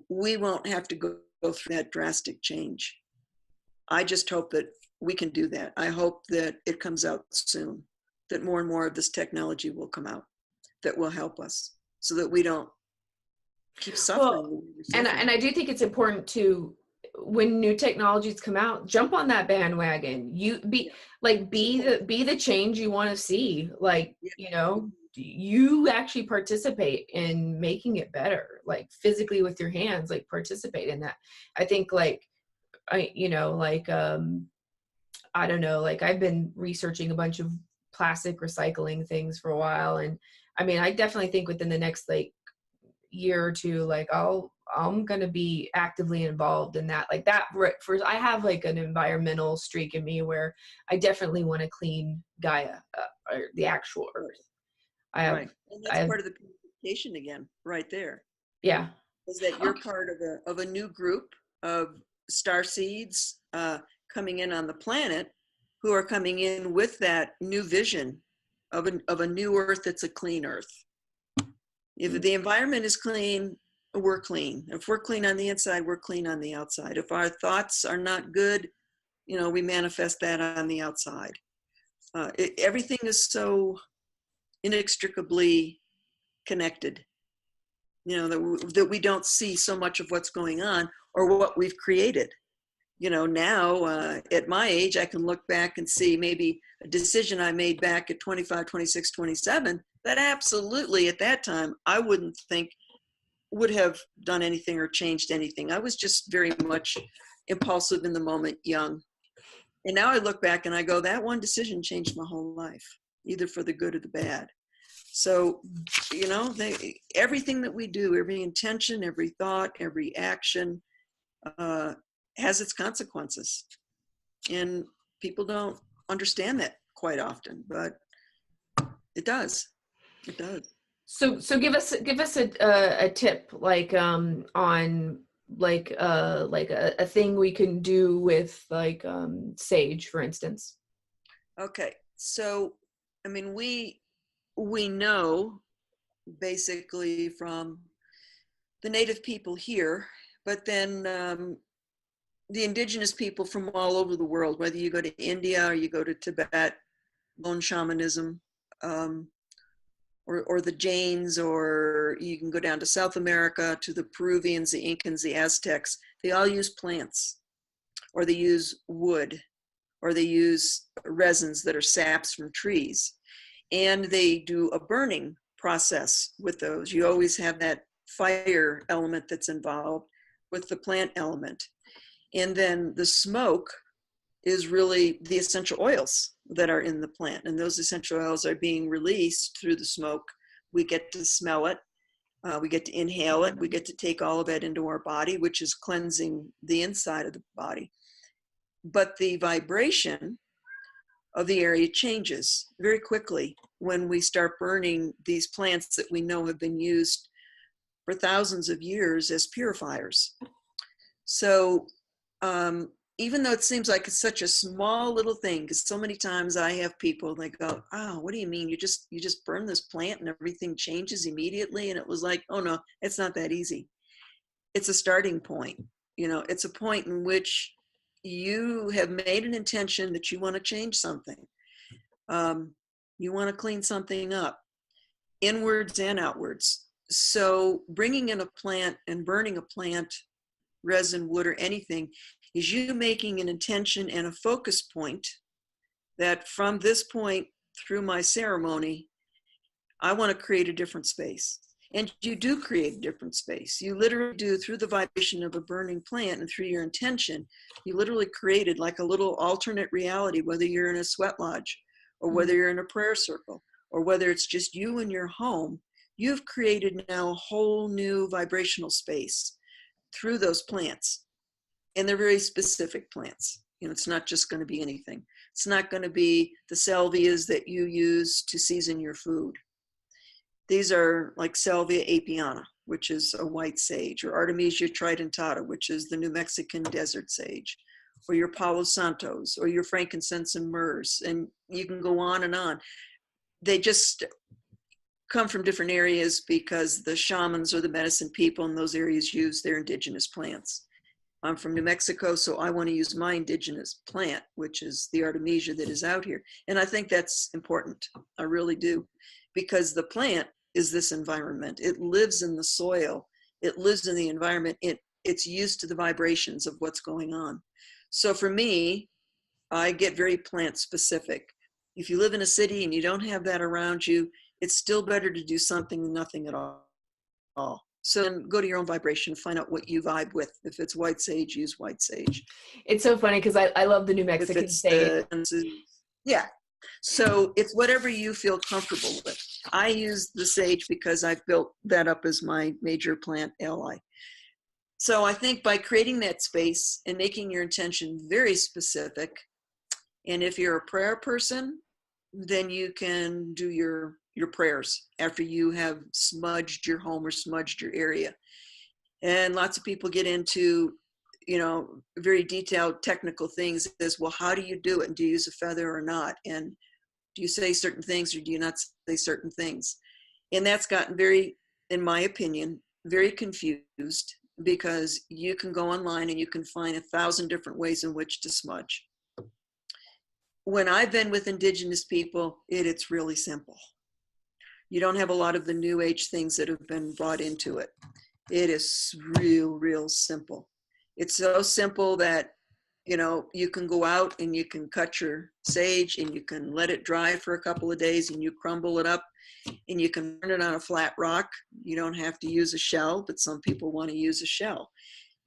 we won't have to go through that drastic change. I just hope that we can do that. I hope that it comes out soon, that more and more of this technology will come out that will help us, so that we don't keep suffering. Well, and I do think it's important to, when new technologies come out, jump on that bandwagon. You be the change you want to see. You actually participate in making it better, like physically with your hands, like participate in that. I think I don't know, like I've been researching a bunch of plastic recycling things for a while. And I mean, I definitely think within the next year or two, I'm going to be actively involved in that. Like that first, I have an environmental streak in me where I definitely want to clean Gaia, or the actual earth. Right. And that's part of the purification again, right there. Yeah. Is that you're part of a new group of Starseeds coming in on the planet, who are coming in with that new vision of a new earth that's a clean earth. If the environment is clean, we're clean. If we're clean on the inside, we're clean on the outside. If our thoughts are not good, we manifest that on the outside. Everything is so inextricably connected, that we don't see so much of what's going on or what we've created. Now at my age, I can look back and see maybe a decision I made back at 25, 26, 27, that absolutely at that time I wouldn't think would have done anything or changed anything. I was just very much impulsive in the moment, young. And now I look back and I go, that one decision changed my whole life, either for the good or the bad. So, everything that we do, every intention, every thought, every action has its consequences. And people don't understand that quite often, but it does. It does. So give us a tip, on a thing we can do with sage, for instance. Okay. So, I mean, we know basically from the native people here, but then the indigenous people from all over the world, whether you go to India or you go to Tibet, bone shamanism, or the Jains, or you can go down to South America to the Peruvians, the Incans, the Aztecs. They all use plants, or they use wood, or they use resins that are saps from trees. And they do a burning process with those. You always have that fire element that's involved with the plant element. And then the smoke is really the essential oils that are in the plant. And those essential oils are being released through the smoke. We get to smell it. We get to inhale it. We get to take all of it into our body, which is cleansing the inside of the body. But the vibration of the area changes very quickly when we start burning these plants that we know have been used for thousands of years as purifiers. So even though it seems like it's such a small little thing, because so many times I have people, they go, oh, what do you mean? You just burn this plant and everything changes immediately? And it was like, oh no, it's not that easy. It's a starting point. It's a point in which you have made an intention that you want to change something. You want to clean something up, inwards and outwards. So bringing in a plant and burning a plant, resin, wood, or anything, is you making an intention and a focus point that from this point through my ceremony, I want to create a different space. And you do create a different space. You literally do, through the vibration of a burning plant and through your intention, you literally created like a little alternate reality, whether you're in a sweat lodge or whether you're in a prayer circle or whether it's just you in your home. You've created now a whole new vibrational space through those plants. And they're very specific plants. You know, it's not just going to be anything. It's not going to be the salvias that you use to season your food. These are like Salvia apiana, which is a white sage, or Artemisia tridentata, which is the New Mexican desert sage, or your Palo Santos, or your frankincense and myrrhs, and you can go on and on. They just come from different areas because the shamans or the medicine people in those areas use their indigenous plants. I'm from New Mexico, so I want to use my indigenous plant, which is the Artemisia that is out here. And I think that's important. I really do. Because the plant is this environment. It lives in the soil. It lives in the environment. It's used to the vibrations of what's going on. So for me, I get very plant specific. If you live in a city and you don't have that around you, it's still better to do something than nothing at all. So then go to your own vibration, find out what you vibe with. If it's white sage, use white sage. It's so funny because I love the New Mexican sage. Yeah. So it's whatever you feel comfortable with. I use the sage because I've built that up as my major plant ally. So I think by creating that space and making your intention very specific, and if you're a prayer person, then you can do your prayers after you have smudged your home or smudged your area. And lots of people get into, you know, very detailed technical things as, well, how do you do it? And do you use a feather or not? And do you say certain things or do you not say certain things? And that's gotten very, in my opinion, very confused, because you can go online and you can find 1,000 different ways in which to smudge. When I've been with indigenous people, it's really simple. You don't have a lot of the new age things that have been brought into it. It is real simple. It's so simple that, you know, you can go out and you can cut your sage and you can let it dry for a couple of days and you crumble it up and you can burn it on a flat rock. You don't have to use a shell, but some people want to use a shell.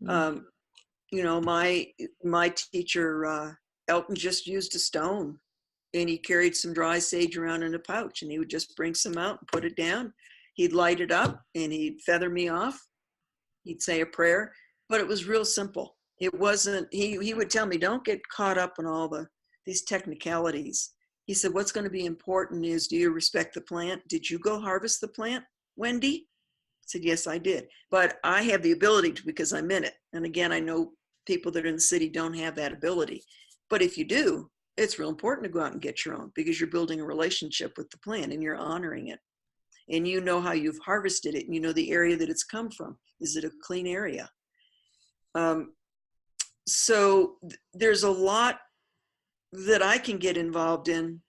You know, my teacher, Elton, just used a stone and he carried some dry sage around in a pouch and he would just bring some out and put it down. He'd light it up and he'd feather me off. He'd say a prayer, but it was real simple. It wasn't, he would tell me, don't get caught up in all these technicalities. He said, what's going to be important is, do you respect the plant? Did you go harvest the plant, Wendy? I said, yes, I did. But I have the ability to, because I'm in it. And again, I know people that are in the city don't have that ability. But if you do, it's real important to go out and get your own, because you're building a relationship with the plant and you're honoring it. And you know how you've harvested it and you know the area that it's come from. Is it a clean area? So there's a lot that I can get involved in,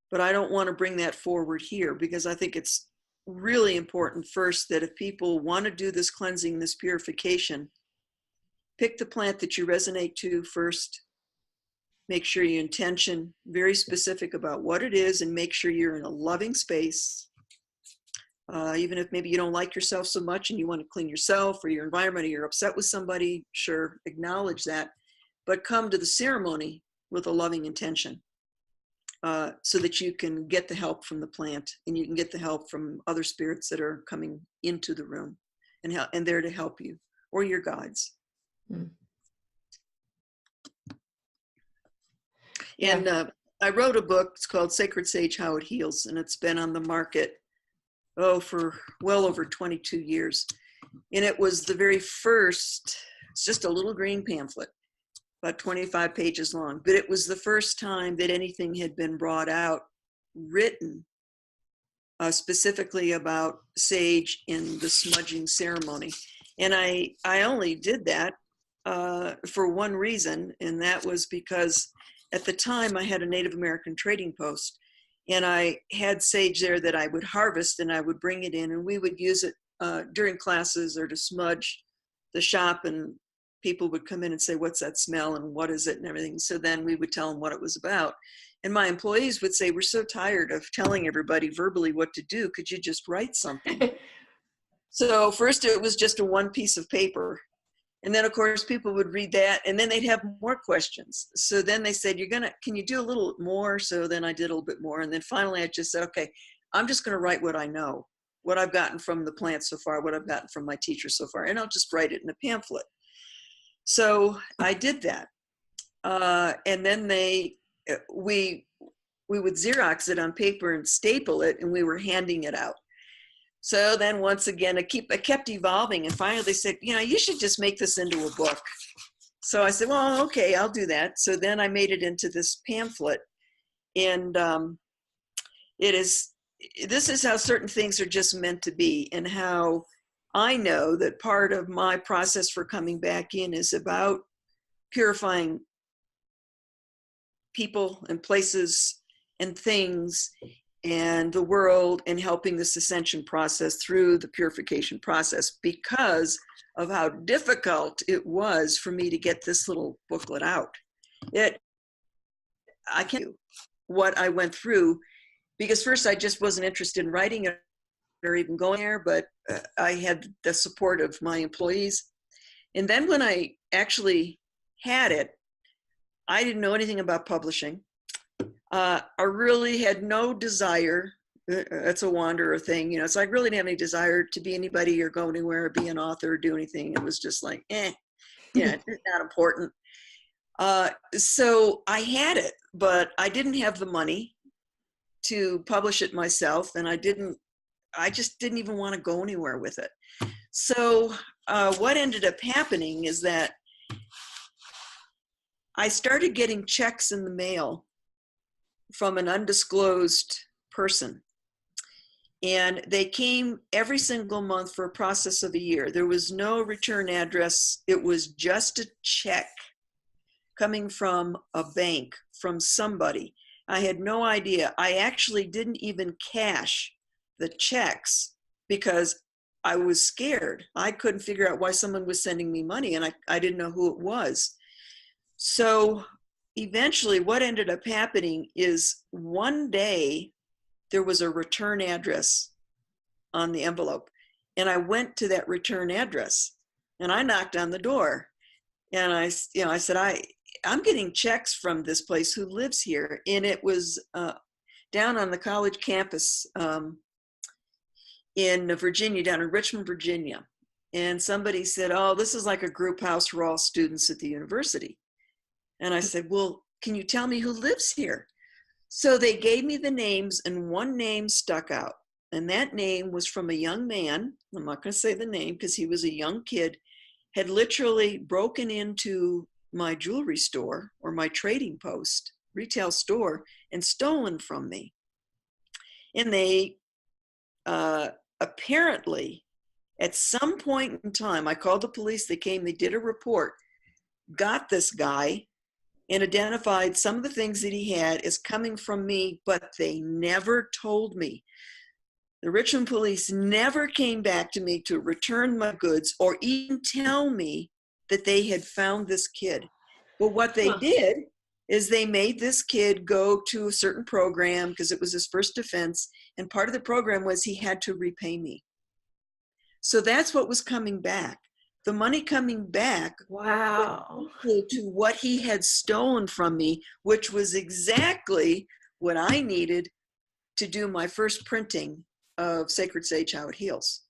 but I don't want to bring that forward here, because I think it's really important first that if people want to do this cleansing, this purification, pick the plant that you resonate to first. Make sure your intention very specific about what it is, and make sure you're in a loving space. Even if maybe you don't like yourself so much and you want to clean yourself or your environment, or you're upset with somebody, sure, acknowledge that. But come to the ceremony with a loving intention, so that you can get the help from the plant and you can get the help from other spirits that are coming into the room and there to help you, or your guides. Yeah. And I wrote a book, it's called Sacred Sage, How It Heals, and it's been on the market for well over 22 years. And it was the very first, it's just a little green pamphlet, about 25 pages long, but it was the first time that anything had been brought out, written specifically about sage in the smudging ceremony. And I only did that for one reason, and that was because at the time I had a Native American trading post, And I had sage there that I would harvest, and I would bring it in, and we would use it during classes or to smudge the shop, and people would come in and say, what's that smell and what is it and everything. So then we would tell them what it was about. And my employees would say, we're so tired of telling everybody verbally what to do. Could you just write something? So first it was just a one piece of paper. And then of course people would read that, and then they'd have more questions. So then they said, can you do a little more? So then I did a little bit more. And then finally I just said, okay, I'm just going to write what I know, what I've gotten from the plant so far, what I've gotten from my teacher so far, and I'll just write it in a pamphlet. So I did that. And then we would Xerox it on paper and staple it, and we were handing it out. So then once again, it kept evolving, and finally they said, you should just make this into a book. So I said, well, okay, I'll do that. So then I made it into this pamphlet, and this is how certain things are just meant to be, and how I know that part of my process for coming back in is about purifying people and places and things and the world, and helping this ascension process through the purification process, because of how difficult it was for me to get this little booklet out. I can't do what I went through, because first I just wasn't interested in writing it or even going there, but I had the support of my employees. And then when I actually had it, I didn't know anything about publishing. I really had no desire. It's a wanderer thing, so I really didn't have any desire to be anybody or go anywhere or be an author or do anything. It was just like, it's not important. So I had it, but I didn't have the money to publish it myself, and I just didn't even want to go anywhere with it. So what ended up happening is that I started getting checks in the mail from an undisclosed person. And they came every single month for a process of a year. There was no return address. It was just a check coming from a bank, from somebody. I had no idea. I actually didn't even cash the checks because I was scared. I couldn't figure out why someone was sending me money, and I didn't know who it was. So eventually what ended up happening is one day there was a return address on the envelope, and I went to that return address and I knocked on the door, and I said, I'm getting checks from this place, who lives here? And it was down on the college campus in Virginia, down in Richmond, Virginia. And somebody said, oh, this is like a group house for all students at the university. And I said, well, can you tell me who lives here? So they gave me the names, and one name stuck out. And that name was from a young man. I'm not going to say the name because he was a young kid, had literally broken into my jewelry store or my trading post, retail store, and stolen from me. And they apparently, at some point in time, I called the police, they came, they did a report, got this guy, and identified some of the things that he had as coming from me, but they never told me. The Richmond police never came back to me to return my goods or even tell me that they had found this kid. But what they did is they made this kid go to a certain program because it was his first offense, and part of the program was he had to repay me. So that's what was coming back. The money coming back, wow, to what he had stolen from me, which was exactly what I needed to do my first printing of Sacred Sage, How It Heals.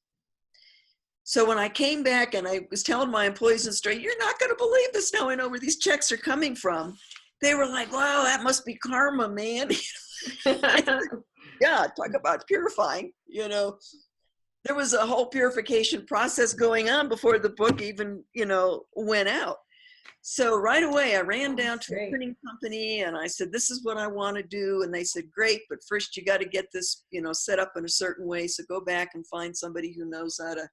So when I came back and I was telling my employees and story, you're not going to believe this, now I know where these checks are coming from. They were like, wow, that must be karma, man. Yeah, talk about purifying, There was a whole purification process going on before the book even, went out. So right away, I ran down to a printing company and I said, this is what I want to do. And they said, great, but first you got to get this, set up in a certain way. So go back and find somebody who knows how to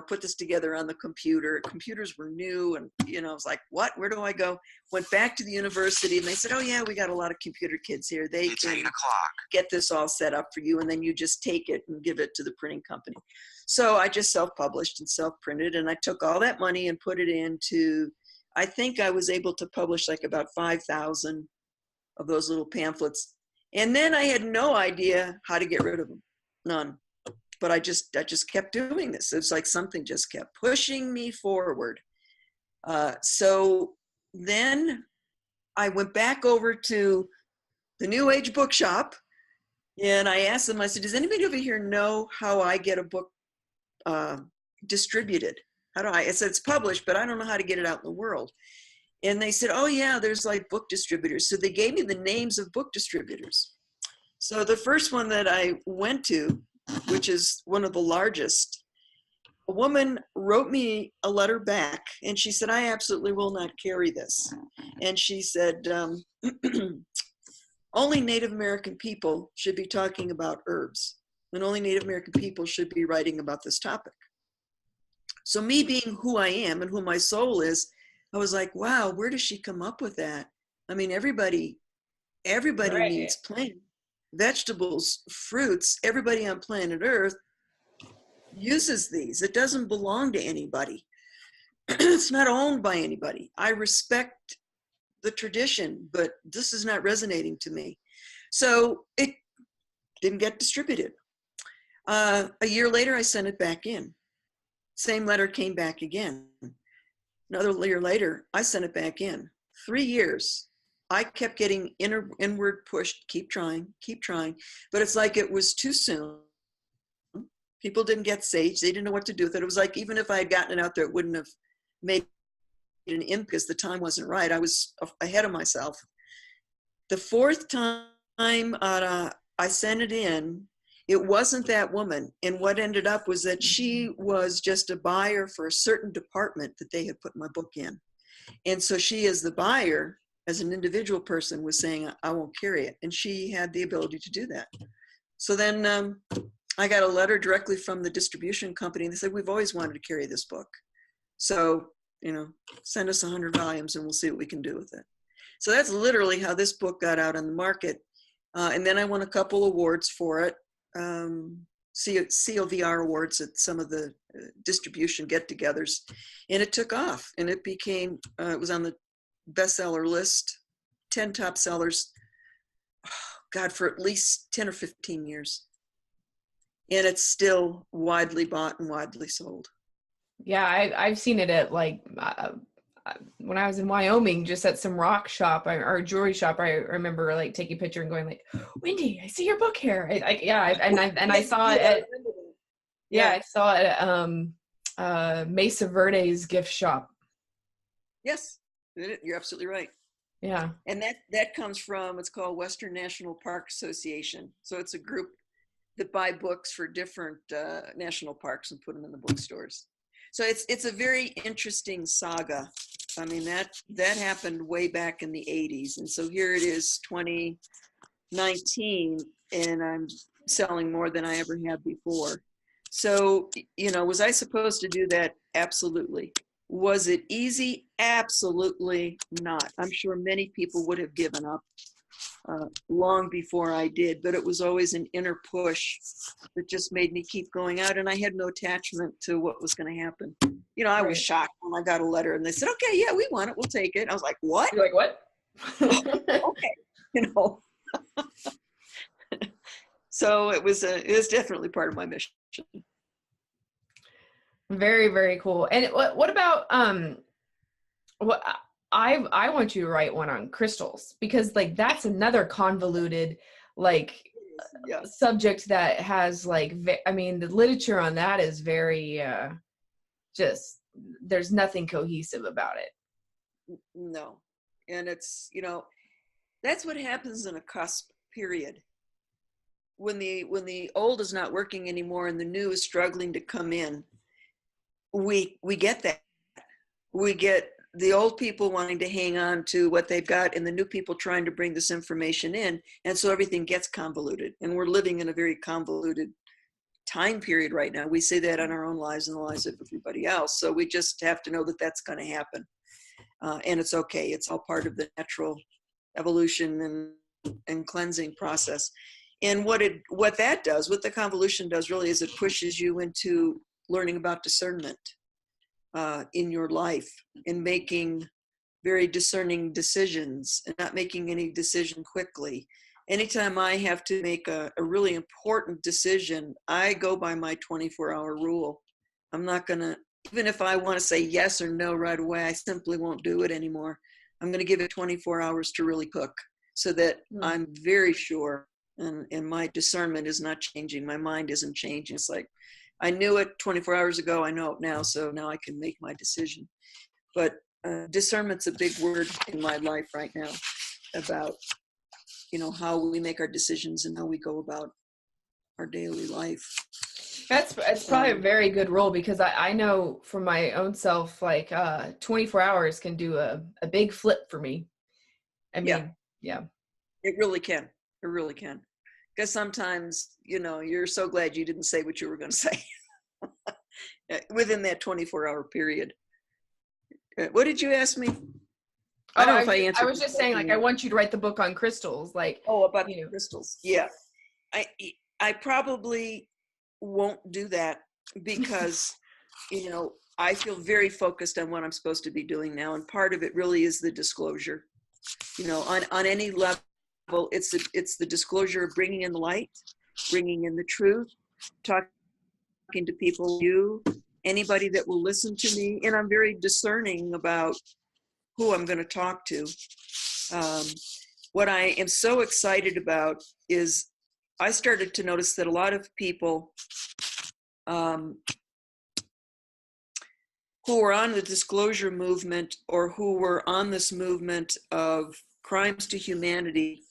put this together on the computer. Computers were new, and I was like, what? Where do I go? Went back to the university, and they said, oh yeah, we got a lot of computer kids here. It's can 8 o'clock. Get this all set up for you, and then you just take it and give it to the printing company. So I just self-published and self-printed, and I took all that money and put it into, I think I was able to publish like about 5,000 of those little pamphlets. And then I had no idea how to get rid of them. None. But I just kept doing this. It was like something just kept pushing me forward. So then I went back over to the New Age bookshop, and I asked them, I said, does anybody over here know how I get a book distributed? How do I said, it's published, but I don't know how to get it out in the world. And they said, oh yeah, there's like book distributors. So they gave me the names of book distributors. So the first one that I went to, which is one of the largest, a woman wrote me a letter back, and she said, I absolutely will not carry this. And she said, only Native American people should be talking about herbs, and only Native American people should be writing about this topic. So me being who I am and who my soul is, I was like, wow, where does she come up with that? I mean, everybody right. Needs plants, vegetables, fruits. Everybody on planet Earth uses these. It doesn't belong to anybody. It's not owned by anybody. I respect the tradition, but this is not resonating to me. So it didn't get distributed. A year later, I sent it back in. Same letter came back again. Another year later, I sent it back in. 3 years. I kept getting inward pushed, keep trying. But it's like it was too soon. People didn't get sage. They didn't know what to do with it. It was like, even if I had gotten it out there, it wouldn't have made an impact because the time wasn't right. I was ahead of myself. The fourth time I sent it in, it wasn't that woman. And what ended up was that she was just a buyer for a certain department that they had put my book in. And so she, as the buyer, as an individual person, was saying, I won't carry it. And she had the ability to do that. So then I got a letter directly from the distribution company. They said, we've always wanted to carry this book. So, send us 100 volumes and we'll see what we can do with it. So that's literally how this book got out on the market. And then I won a couple awards for it. COVR awards at some of the distribution get-togethers, and it took off, and it became it was on the bestseller list, 10 top sellers, for at least 10 or 15 years, and it's still widely bought and widely sold. Yeah, I've seen it at like when I was in Wyoming, just at some rock shop or jewelry shop. I remember like taking a picture and going like, Wendy, I see your book here. I saw it at I saw it at Mesa Verde's gift shop. Yes, you're absolutely right. Yeah, and that comes from, it's called Western National Park Association. So it's a group that buy books for different national parks and put them in the bookstores. So it's a very interesting saga. I mean, that happened way back in the 80s. And so here it is, 2019, and I'm selling more than I ever had before. So, was I supposed to do that? Absolutely. Was it easy? Absolutely not. I'm sure many people would have given up long before I did, but it was always an inner push that just made me keep going out, and I had no attachment to what was going to happen. I was shocked when I got a letter and they said, okay, yeah, we want it, we'll take it. I was like, what? You're like, what? Okay. So it was definitely part of my mission. Very, very cool. And what about what I want you to write one on crystals, because like that's another convoluted subject that has the literature on that is very just, there's nothing cohesive about it. No. And it's, that's what happens in a cusp period. When the old is not working anymore and the new is struggling to come in, we get that. We get the old people wanting to hang on to what they've got and the new people trying to bring this information in. And so everything gets convoluted, and we're living in a very convoluted time period right now. We say that on our own lives and the lives of everybody else. So we just have to know that that's going to happen. And it's okay. It's all part of the natural evolution and cleansing process. And what that does, what the convolution does really is it pushes you into learning about discernment in your life, in making very discerning decisions and not making any decision quickly. Anytime I have to make a really important decision, I go by my 24-hour rule. I'm not going to, even if I want to say yes or no right away, I simply won't do it anymore. I'm going to give it 24 hours to really cook so that I'm very sure and my discernment is not changing. My mind isn't changing. It's like, I knew it 24 hours ago. I know it now. So now I can make my decision. But discernment's a big word in my life right now about, how we make our decisions and how we go about our daily life. That's probably a very good rule, because I know from my own self, like 24 hours can do a big flip for me. I mean, yeah. It really can. It really can. Because sometimes, you're so glad you didn't say what you were going to say within that 24-hour period. What did you ask me? I don't know if I answered. I was just saying, like, I want you to write the book on crystals, like. Oh, about the crystals. Yeah. I probably won't do that because, I feel very focused on what I'm supposed to be doing now. And part of it really is the disclosure, on any level, it's the disclosure of bringing in the light, bringing in the truth, talking to people, anybody that will listen to me. And I'm very discerning about who I'm going to talk to. What I am so excited about is I started to notice that a lot of people who were on the disclosure movement or who were on this movement of crimes to humanity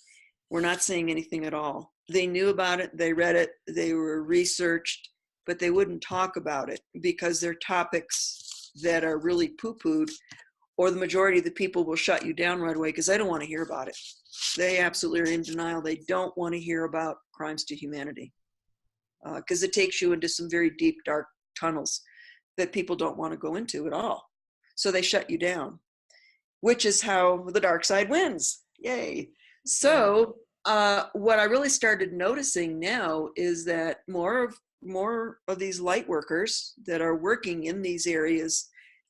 were not saying anything at all. They knew about it, they read it, they were researched, but they wouldn't talk about it because they're topics that are really poo-pooed, or the majority of the people will shut you down right away because they don't want to hear about it. They absolutely are in denial. They don't want to hear about crimes to humanity because it takes you into some very deep, dark tunnels that people don't want to go into at all. So they shut you down, which is how the dark side wins. Yay. So what I really started noticing now is that more of these light workers that are working in these areas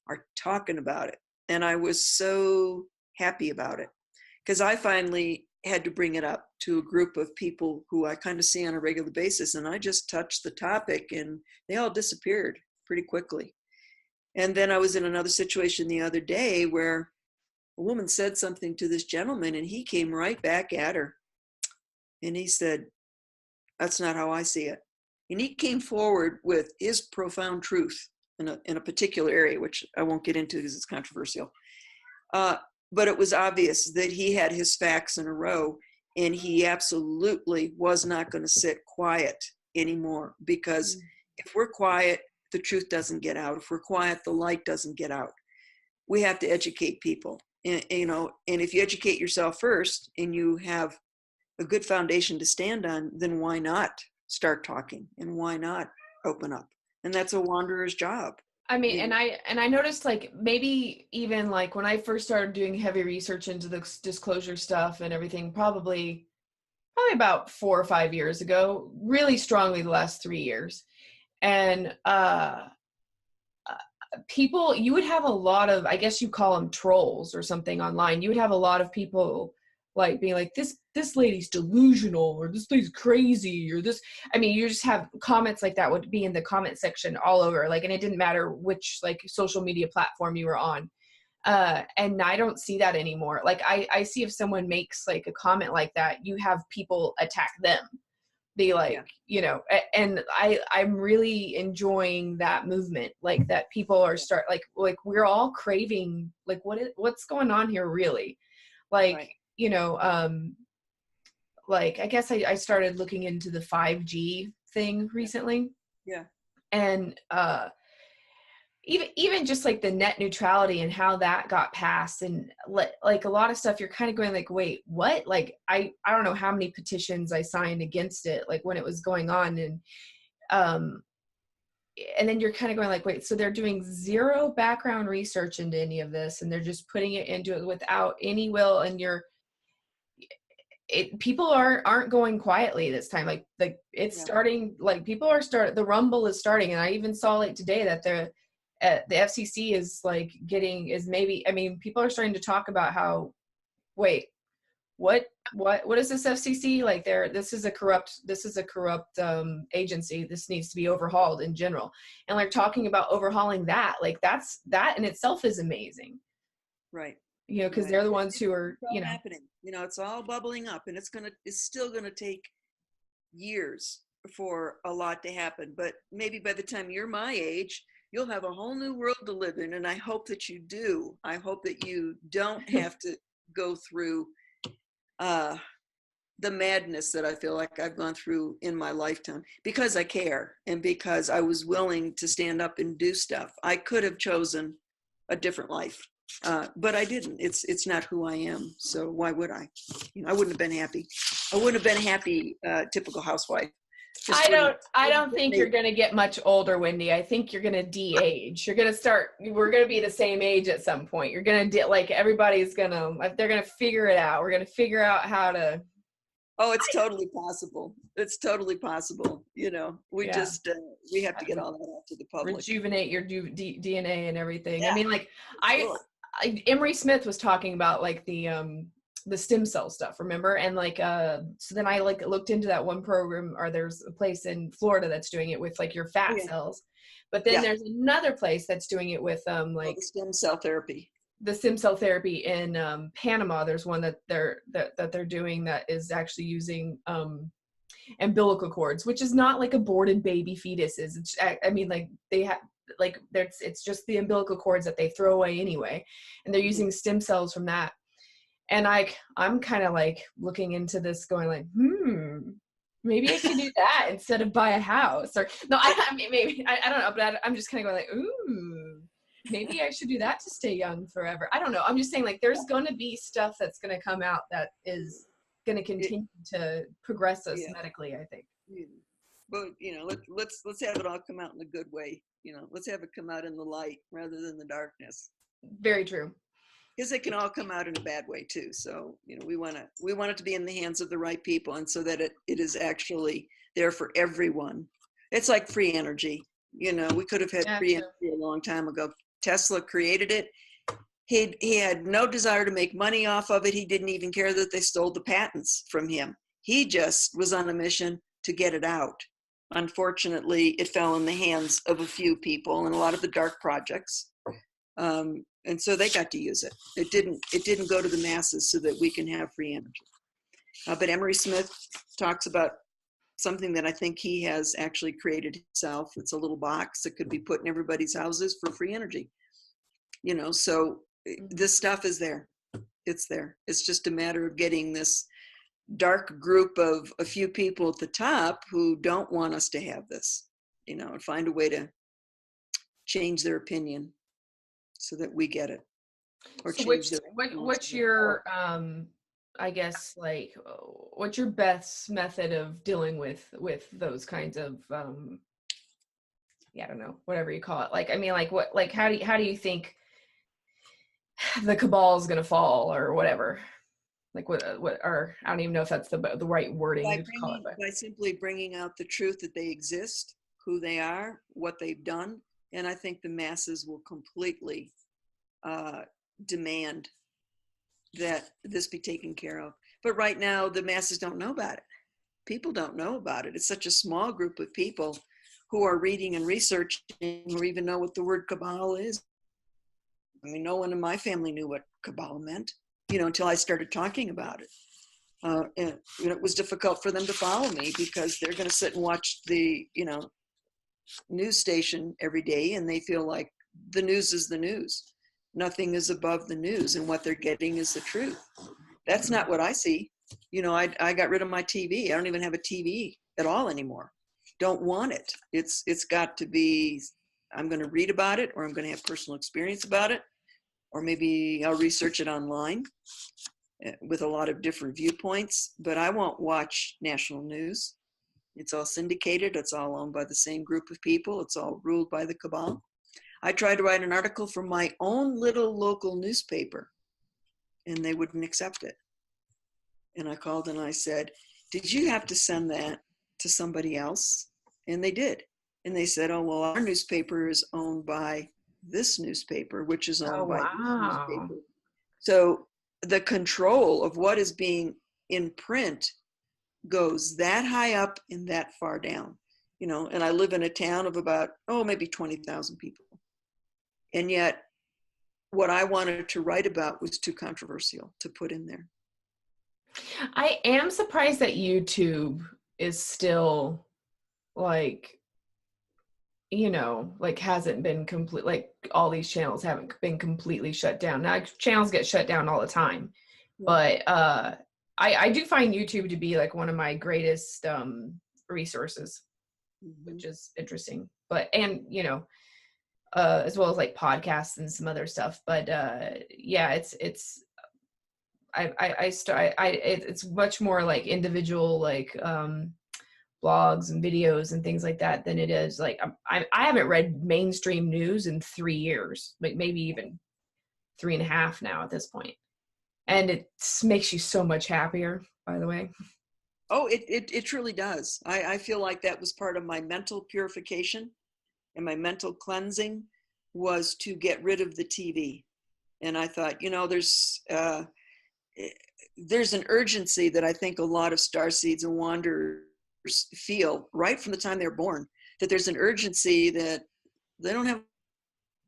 are talking about it. And I was so happy about it because I finally had to bring it up to a group of people who I kind of see on a regular basis. And I just touched the topic and they all disappeared pretty quickly. And then I was in another situation the other day where a woman said something to this gentleman and he came right back at her. And he said, "That's not how I see it." And he came forward with his profound truth in a particular area, which I won't get into because it's controversial. But it was obvious that he had his facts in a row and he absolutely was not going to sit quiet anymore, because if we're quiet, the truth doesn't get out. If we're quiet, the light doesn't get out. We have to educate people. And if you educate yourself first and you have a good foundation to stand on, then why not start talking and why not open up? And that's a wanderer's job. I mean, and I noticed, like, maybe even like when I first started doing heavy research into the disclosure stuff and everything, probably about 4 or 5 years ago, really strongly the last 3 years. And people, you would have a lot of, I guess you call them trolls or something online. You would have a lot of people like being like, this lady's delusional, or this lady's crazy, or this. I mean, you just have comments like that would be in the comment section all over, like, and it didn't matter which like social media platform you were on. And I don't see that anymore. Like I see if someone makes like a comment like that, you have people attack them. Be like, and I'm really enjoying that movement, like that people are like we're all craving, like, what's going on here really? Like, right. Like, I guess I started looking into the 5G thing recently. Yeah. And even just like the net neutrality and how that got passed, and like a lot of stuff, you're kind of going like, wait, what? Like, I don't know how many petitions I signed against it, like when it was going on. And And then you're kind of going like, wait, so they're doing zero background research into any of this, and they're just putting it into it without any will, and people aren't going quietly this time. Like it's starting, like the rumble is starting. And I even saw like today that the FCC is like people are starting to talk about how, wait, what is this FCC? Like this is a corrupt agency. This needs to be overhauled in general. And like talking about overhauling that, like that in itself is amazing. Right. Because they're the ones who are, happening. It's all bubbling up, and it's still gonna take years for a lot to happen. But maybe by the time you're my age, you'll have a whole new world to live in, and I hope that you do. I hope that you don't have to go through the madness that I feel like I've gone through in my lifetime, because I care and because I was willing to stand up and do stuff. I could have chosen a different life. But I didn't. It's not who I am. So why would I? I wouldn't have been happy. I wouldn't have been a happy, typical housewife. I don't think you're going to get much older, Wendy. I think you're going to de-age. We're going to be the same age at some point. You're going to they're going to figure it out. We're going to figure out how to. Oh, it's totally possible. It's totally possible. We just, we have to get all that out to the public. Rejuvenate your DNA and everything. Yeah. I mean, like Emery Smith was talking about like the stem cell stuff, remember? And like so then I like looked into that one program, or there's a place in Florida that's doing it with like your fat cells, but then there's another place that's doing it with the stem cell therapy. The stem cell therapy in Panama. There's one that they're doing that is actually using umbilical cords, which is not like aborted baby fetuses. It's just the umbilical cords that they throw away anyway, and they're using stem cells from that. And I'm kind of like looking into this, going like, maybe I should do that instead of buy a house. Or no, I mean maybe I don't know, but I'm just kind of going like, ooh, maybe I should do that to stay young forever. I don't know. I'm just saying, like, there's going to be stuff that's going to come out that is going to continue to progress us medically, I think. Yeah. But let's have it all come out in a good way. Let's have it come out in the light rather than the darkness. Very true. Because it can all come out in a bad way too. So we want it to be in the hands of the right people, and so that it is actually there for everyone. It's like free energy. We could have had free energy a long time ago. Tesla created it. He had no desire to make money off of it. He didn't even care that they stole the patents from him. He just was on a mission to get it out. Unfortunately, it fell in the hands of a few people and a lot of the dark projects. And so they got to use it. It didn't go to the masses so that we can have free energy. But Emery Smith talks about something that I think he has actually created himself. It's a little box that could be put in everybody's houses for free energy. So this stuff is there. It's there. It's just a matter of getting this dark group of a few people at the top who don't want us to have this, and find a way to change their opinion so that we get it. Or so what's your I guess, like, what's your best method of dealing with those kinds of I don't know, whatever you call it. Like, I mean, like, what, like, how do you think the cabal is going to fall, or whatever? Like, or I don't even know if that's the right wording to call it. By simply bringing out the truth that they exist, who they are, what they've done. And I think the masses will completely demand that this be taken care of. But right now, the masses don't know about it. People don't know about it. It's such a small group of people who are reading and researching or even know what the word cabal is. I mean, no one in my family knew what cabal meant, until I started talking about it. And it was difficult for them to follow me because they're going to sit and watch the, news station every day, and they feel like the news is the news. Nothing is above the news, and what they're getting is the truth. That's not what I see. I got rid of my TV. I don't even have a TV at all anymore. Don't want it. It's got to be, I'm going to read about it, or I'm going to have personal experience about it, or maybe I'll research it online with a lot of different viewpoints, but I won't watch national news. It's all syndicated. It's all owned by the same group of people. It's all ruled by the cabal. I tried to write an article for my own little local newspaper, and they wouldn't accept it. And I called and I said, did you have to send that to somebody else? And they did. And they said, oh, well, our newspaper is owned by this newspaper, which is owned by this newspaper. So the control of what is being in print goes that high up and that far down, you know, and I live in a town of about, maybe 20,000 people. And yet what I wanted to write about was too controversial to put in there. I am surprised that YouTube is still like, you know, like hasn't been complete, like all these channels haven't been completely shut down. Now channels get shut down all the time, but I do find YouTube to be like one of my greatest resources, which is interesting. But, and you know, as well as like podcasts and some other stuff. But yeah, it's much more like individual like blogs and videos and things like that than it is like I haven't read mainstream news in 3 years, like maybe even 3.5 now at this point. And it makes you so much happier, by the way. Oh, it truly does. I feel like that was part of my mental purification and my mental cleansing was to get rid of the TV. And I thought, you know, there's an urgency that I think a lot of starseeds and wanderers feel right from the time they're born, that there's an urgency that they don't have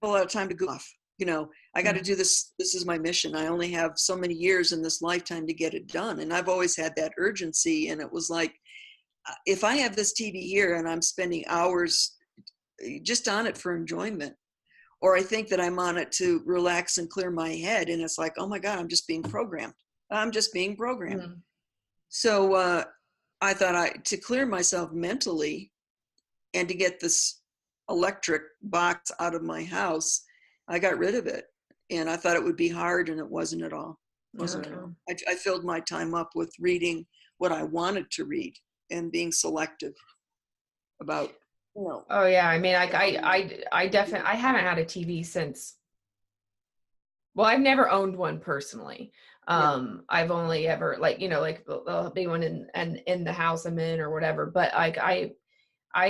a lot of time to go off. You know, I got to do this. This is my mission. I only have so many years in this lifetime to get it done. And I've always had that urgency. And it was like, if I have this TV here and I'm spending hours just on it for enjoyment, or I think that I'm on it to relax and clear my head, and it's like, oh my God, I'm just being programmed. I'm just being programmed. So I thought to clear myself mentally and to get this electric box out of my house, I got rid of it. And I thought it would be hard, and it wasn't at all. It wasn't at all. I filled my time up with reading what I wanted to read and being selective about, you know. Oh yeah, I mean, like I definitely, I haven't had a TV since, well, I've never owned one personally. I've only ever like, you know, like the big one in the house I'm in or whatever. But like I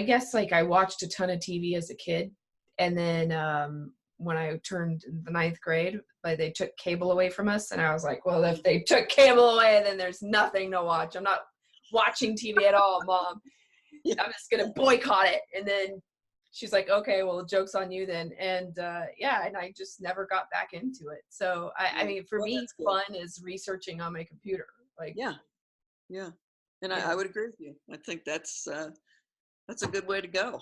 guess like I watched a ton of TV as a kid, and then when I turned the 9th grade, like they took cable away from us, and I was like, well, if they took cable away, then there's nothing to watch. I'm not watching TV at all, Mom. I'm just gonna boycott it. And then she's like, okay, well, the joke's on you then. And yeah, and I just never got back into it. So I mean, for me, fun is researching on my computer. Like, yeah. And I would agree with you. I think that's a good way to go.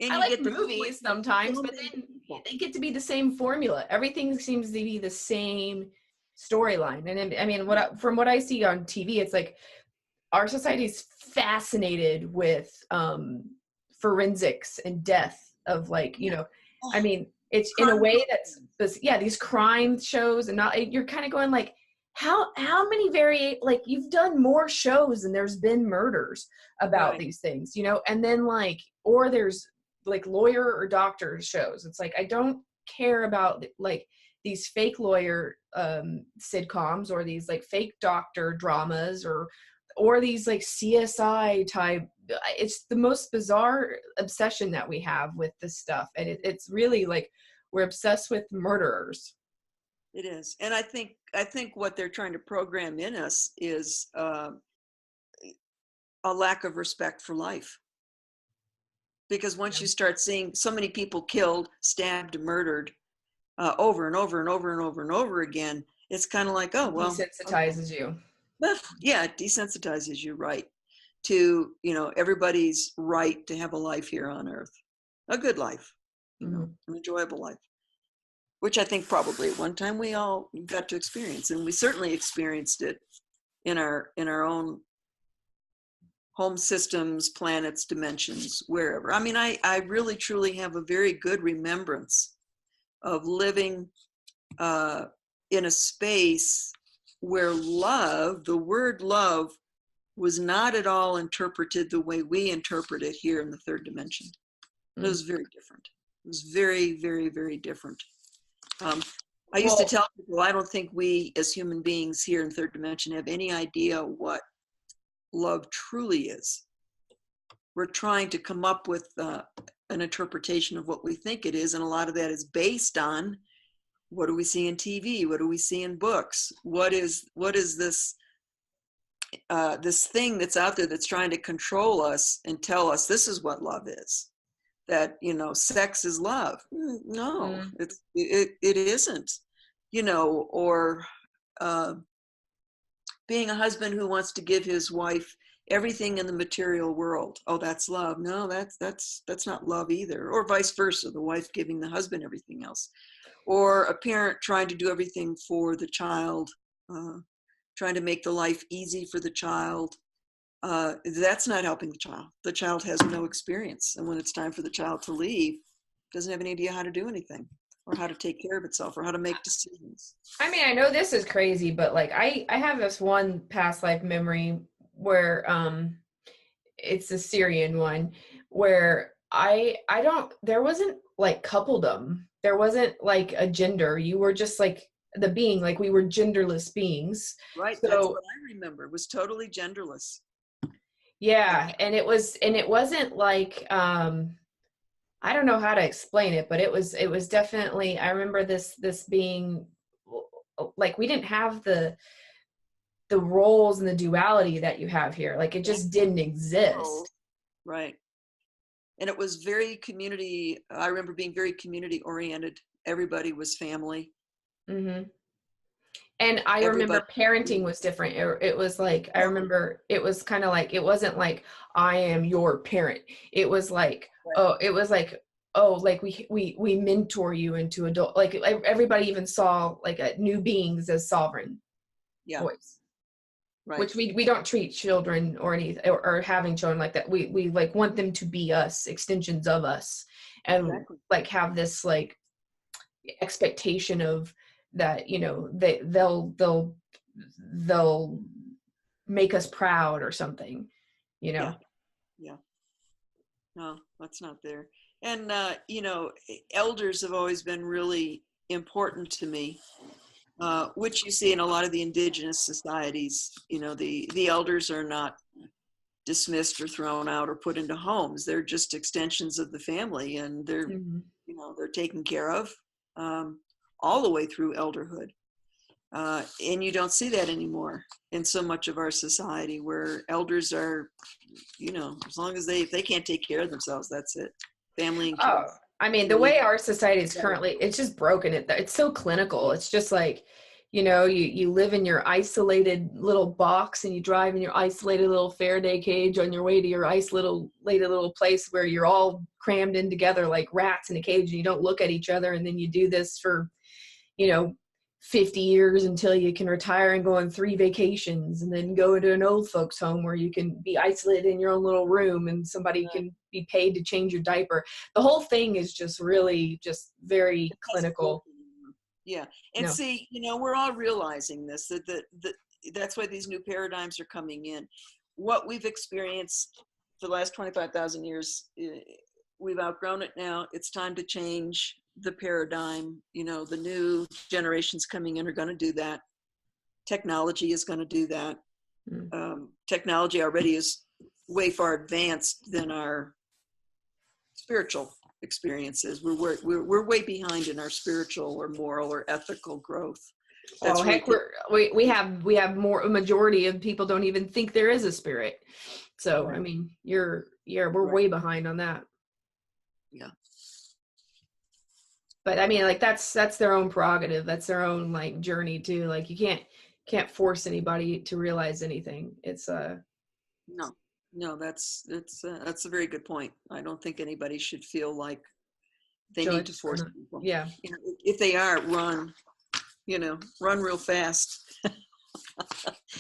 And I like movies sometimes, but then they get to be the same formula. Everything seems to be the same storyline. And I mean, from what I see on TV, it's like our society is fascinated with forensics and death of like, you know, I mean, it's in a way that's, these crime shows, and not, you're kind of going like, how many like you've done more shows and there's been murders about these things, you know, and then like, or there's like lawyer or doctor shows. It's like, I don't care about like these fake lawyer sitcoms or these like fake doctor dramas or these like CSI type. It's the most bizarre obsession that we have with this stuff. And it's really like, we're obsessed with murderers. It is. And I think what they're trying to program in us is a lack of respect for life. Because once you start seeing so many people killed, stabbed, murdered over and over and over and over and over again, it's kind of like, oh, well. Desensitizes you. Yeah, it desensitizes you, right, to, you know, everybody's right to have a life here on Earth. A good life, you know, an enjoyable life. Which I think probably at one time we all got to experience. And we certainly experienced it in our own home systems, planets, dimensions, wherever. I mean, I really, truly have a very good remembrance of living in a space where love, the word love, was not at all interpreted the way we interpret it here in the third dimension. It was very different. It was very, very, very different. I used to tell people, I don't think we as human beings here in third dimension have any idea what love truly is. We're trying to come up with an interpretation of what we think it is, and a lot of that is based on what do we see in TV, what do we see in books, what is this this thing that's out there that's trying to control us and tell us this is what love is. That, you know, sex is love. No, it isn't. You know, or being a husband who wants to give his wife everything in the material world. Oh, that's love. No, that's not love either. Or vice versa, the wife giving the husband everything else. Or a parent trying to do everything for the child, trying to make the life easy for the child. That's not helping the child. The child has no experience. And when it's time for the child to leave, doesn't have any idea how to do anything or how to take care of itself or how to make decisions. I mean, I know this is crazy, but like I have this one past life memory where it's a Syrian one where there wasn't like coupledom. There wasn't like a gender. You were just like the being, like we were genderless beings. Right. So, that's what I remember. It was totally genderless. Yeah. And it wasn't like, I don't know how to explain it, but it was definitely, I remember this being like, we didn't have the roles and the duality that you have here. Like it just didn't exist. Right. And it was very community. I remember being very community oriented. Everybody was family. Mm-hmm. And I remember parenting was different. It was like, I remember it was kind of like, it wasn't like, I am your parent. It was like, like we mentor you into adult, like everybody even saw like new beings as sovereign voice. Right. Which we don't treat children or anything or having children like that. We like want them to be us, extensions of us, and like have this like expectation of that, you know, they'll make us proud or something, you know. Yeah. No, that's not there. And you know, elders have always been really important to me, which you see in a lot of the indigenous societies. You know, the elders are not dismissed or thrown out or put into homes. They're just extensions of the family, and they're you know, they're taken care of all the way through elderhood. And you don't see that anymore in so much of our society, where elders are, you know, as long as if they can't take care of themselves, that's it. Family and kids. Oh, I mean, the way our society is currently, it's just broken. It's so clinical. It's just like, you know, you live in your isolated little box and you drive in your isolated little Faraday cage on your way to your isolated little place where you're all crammed in together like rats in a cage, and you don't look at each other. And then you do this for, you know, 50 years until you can retire and go on 3 vacations and then go into an old folks home where you can be isolated in your own little room and somebody can be paid to change your diaper. The whole thing is just really just very clinical. Yeah. And see, you know, we're all realizing this, that that's why these new paradigms are coming in. What we've experienced for the last 25,000 years, we've outgrown it now. It's time to change the paradigm. You know, the new generations coming in are going to do that. Technology is going to do that. Technology already is way far advanced than our spiritual experiences. We're way behind in our spiritual or moral or ethical growth. That's heck, we have more, a majority of people don't even think there is a spirit. So I mean, we're way behind on that. Yeah. But I mean, like that's their own prerogative. That's their own like journey too. Like you can't force anybody to realize anything. It's no, that's a very good point. I don't think anybody should feel like they need to force people. Yeah. You know, if they are, run. You know, run real fast.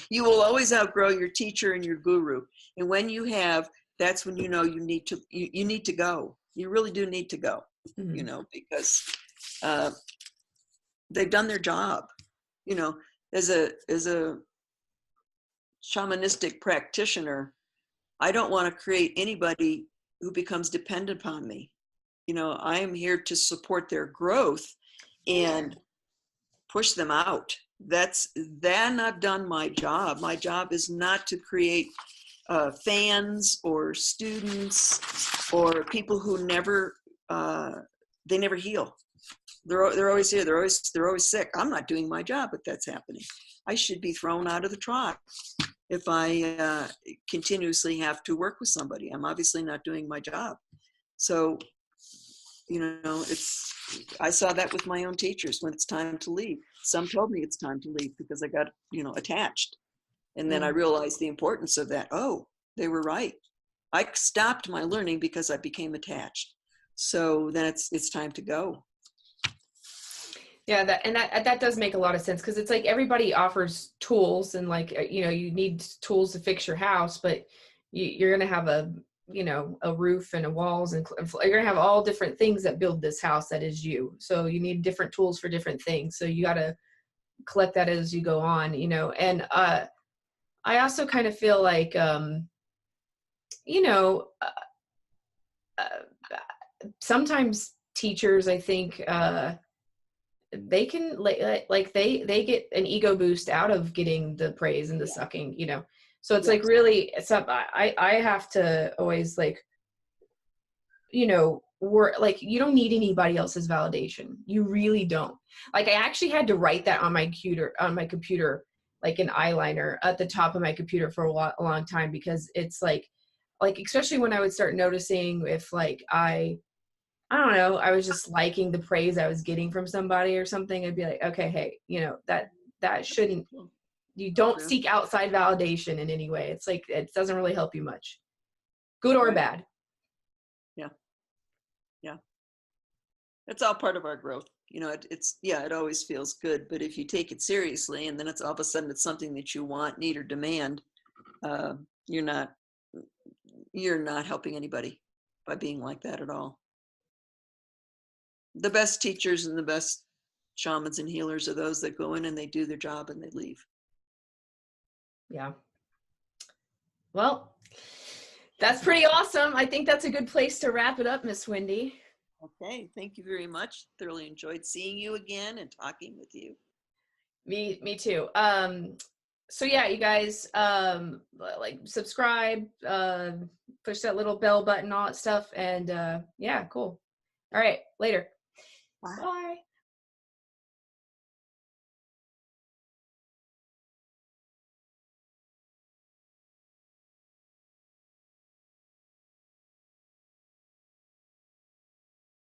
You will always outgrow your teacher and your guru. And when you have, that's when you know you need to go. You really do need to go. You know, because they've done their job. You know, as a shamanistic practitioner, I don't want to create anybody who becomes dependent upon me. You know, I am here to support their growth and push them out. Then I've done my job. My job is not to create fans or students or people who never they never heal. They're always here. They're always sick. I'm not doing my job if that's happening. I should be thrown out of the tribe if I continuously have to work with somebody. I'm obviously not doing my job. So, you know, I saw that with my own teachers when it's time to leave. Some told me it's time to leave because I got, you know, attached. And then I realized the importance of that. Oh, they were right. I stopped my learning because I became attached. So then it's time to go. Yeah, that does make a lot of sense, because it's like everybody offers tools, and like, you know, you need tools to fix your house, but you're gonna have a, you know, a roof and a walls, and you're gonna have all different things that build this house that is you. So you need different tools for different things. So you got to collect that as you go on, you know. And I also kind of feel like, you know, sometimes teachers, I think, they can like they get an ego boost out of getting the praise and the sucking, you know. So it's like, really, it's up. I have to always, like, you know, like, you don't need anybody else's validation. You really don't. Like, I actually had to write that on my computer, like an eyeliner at the top of my computer for a long time, because it's like especially when I would start noticing if, like, I don't know, I was just liking the praise I was getting from somebody or something, I'd be like, okay, hey, you know, that shouldn't, you don't seek outside validation in any way. It's like, it doesn't really help you much, good or bad. Yeah. Yeah. It's all part of our growth. You know, it always feels good, but if you take it seriously and then it's all of a sudden it's something that you want, need, or demand, you're not helping anybody by being like that at all. The best teachers and the best shamans and healers are those that go in and they do their job and they leave. Yeah. Well, that's pretty awesome. I think that's a good place to wrap it up, Miss Wendy. Okay, thank you very much. Thoroughly enjoyed seeing you again and talking with you. Me too. So yeah, you guys, like, subscribe, push that little bell button, all that stuff, and yeah, cool. All right, later. Bye. Bye.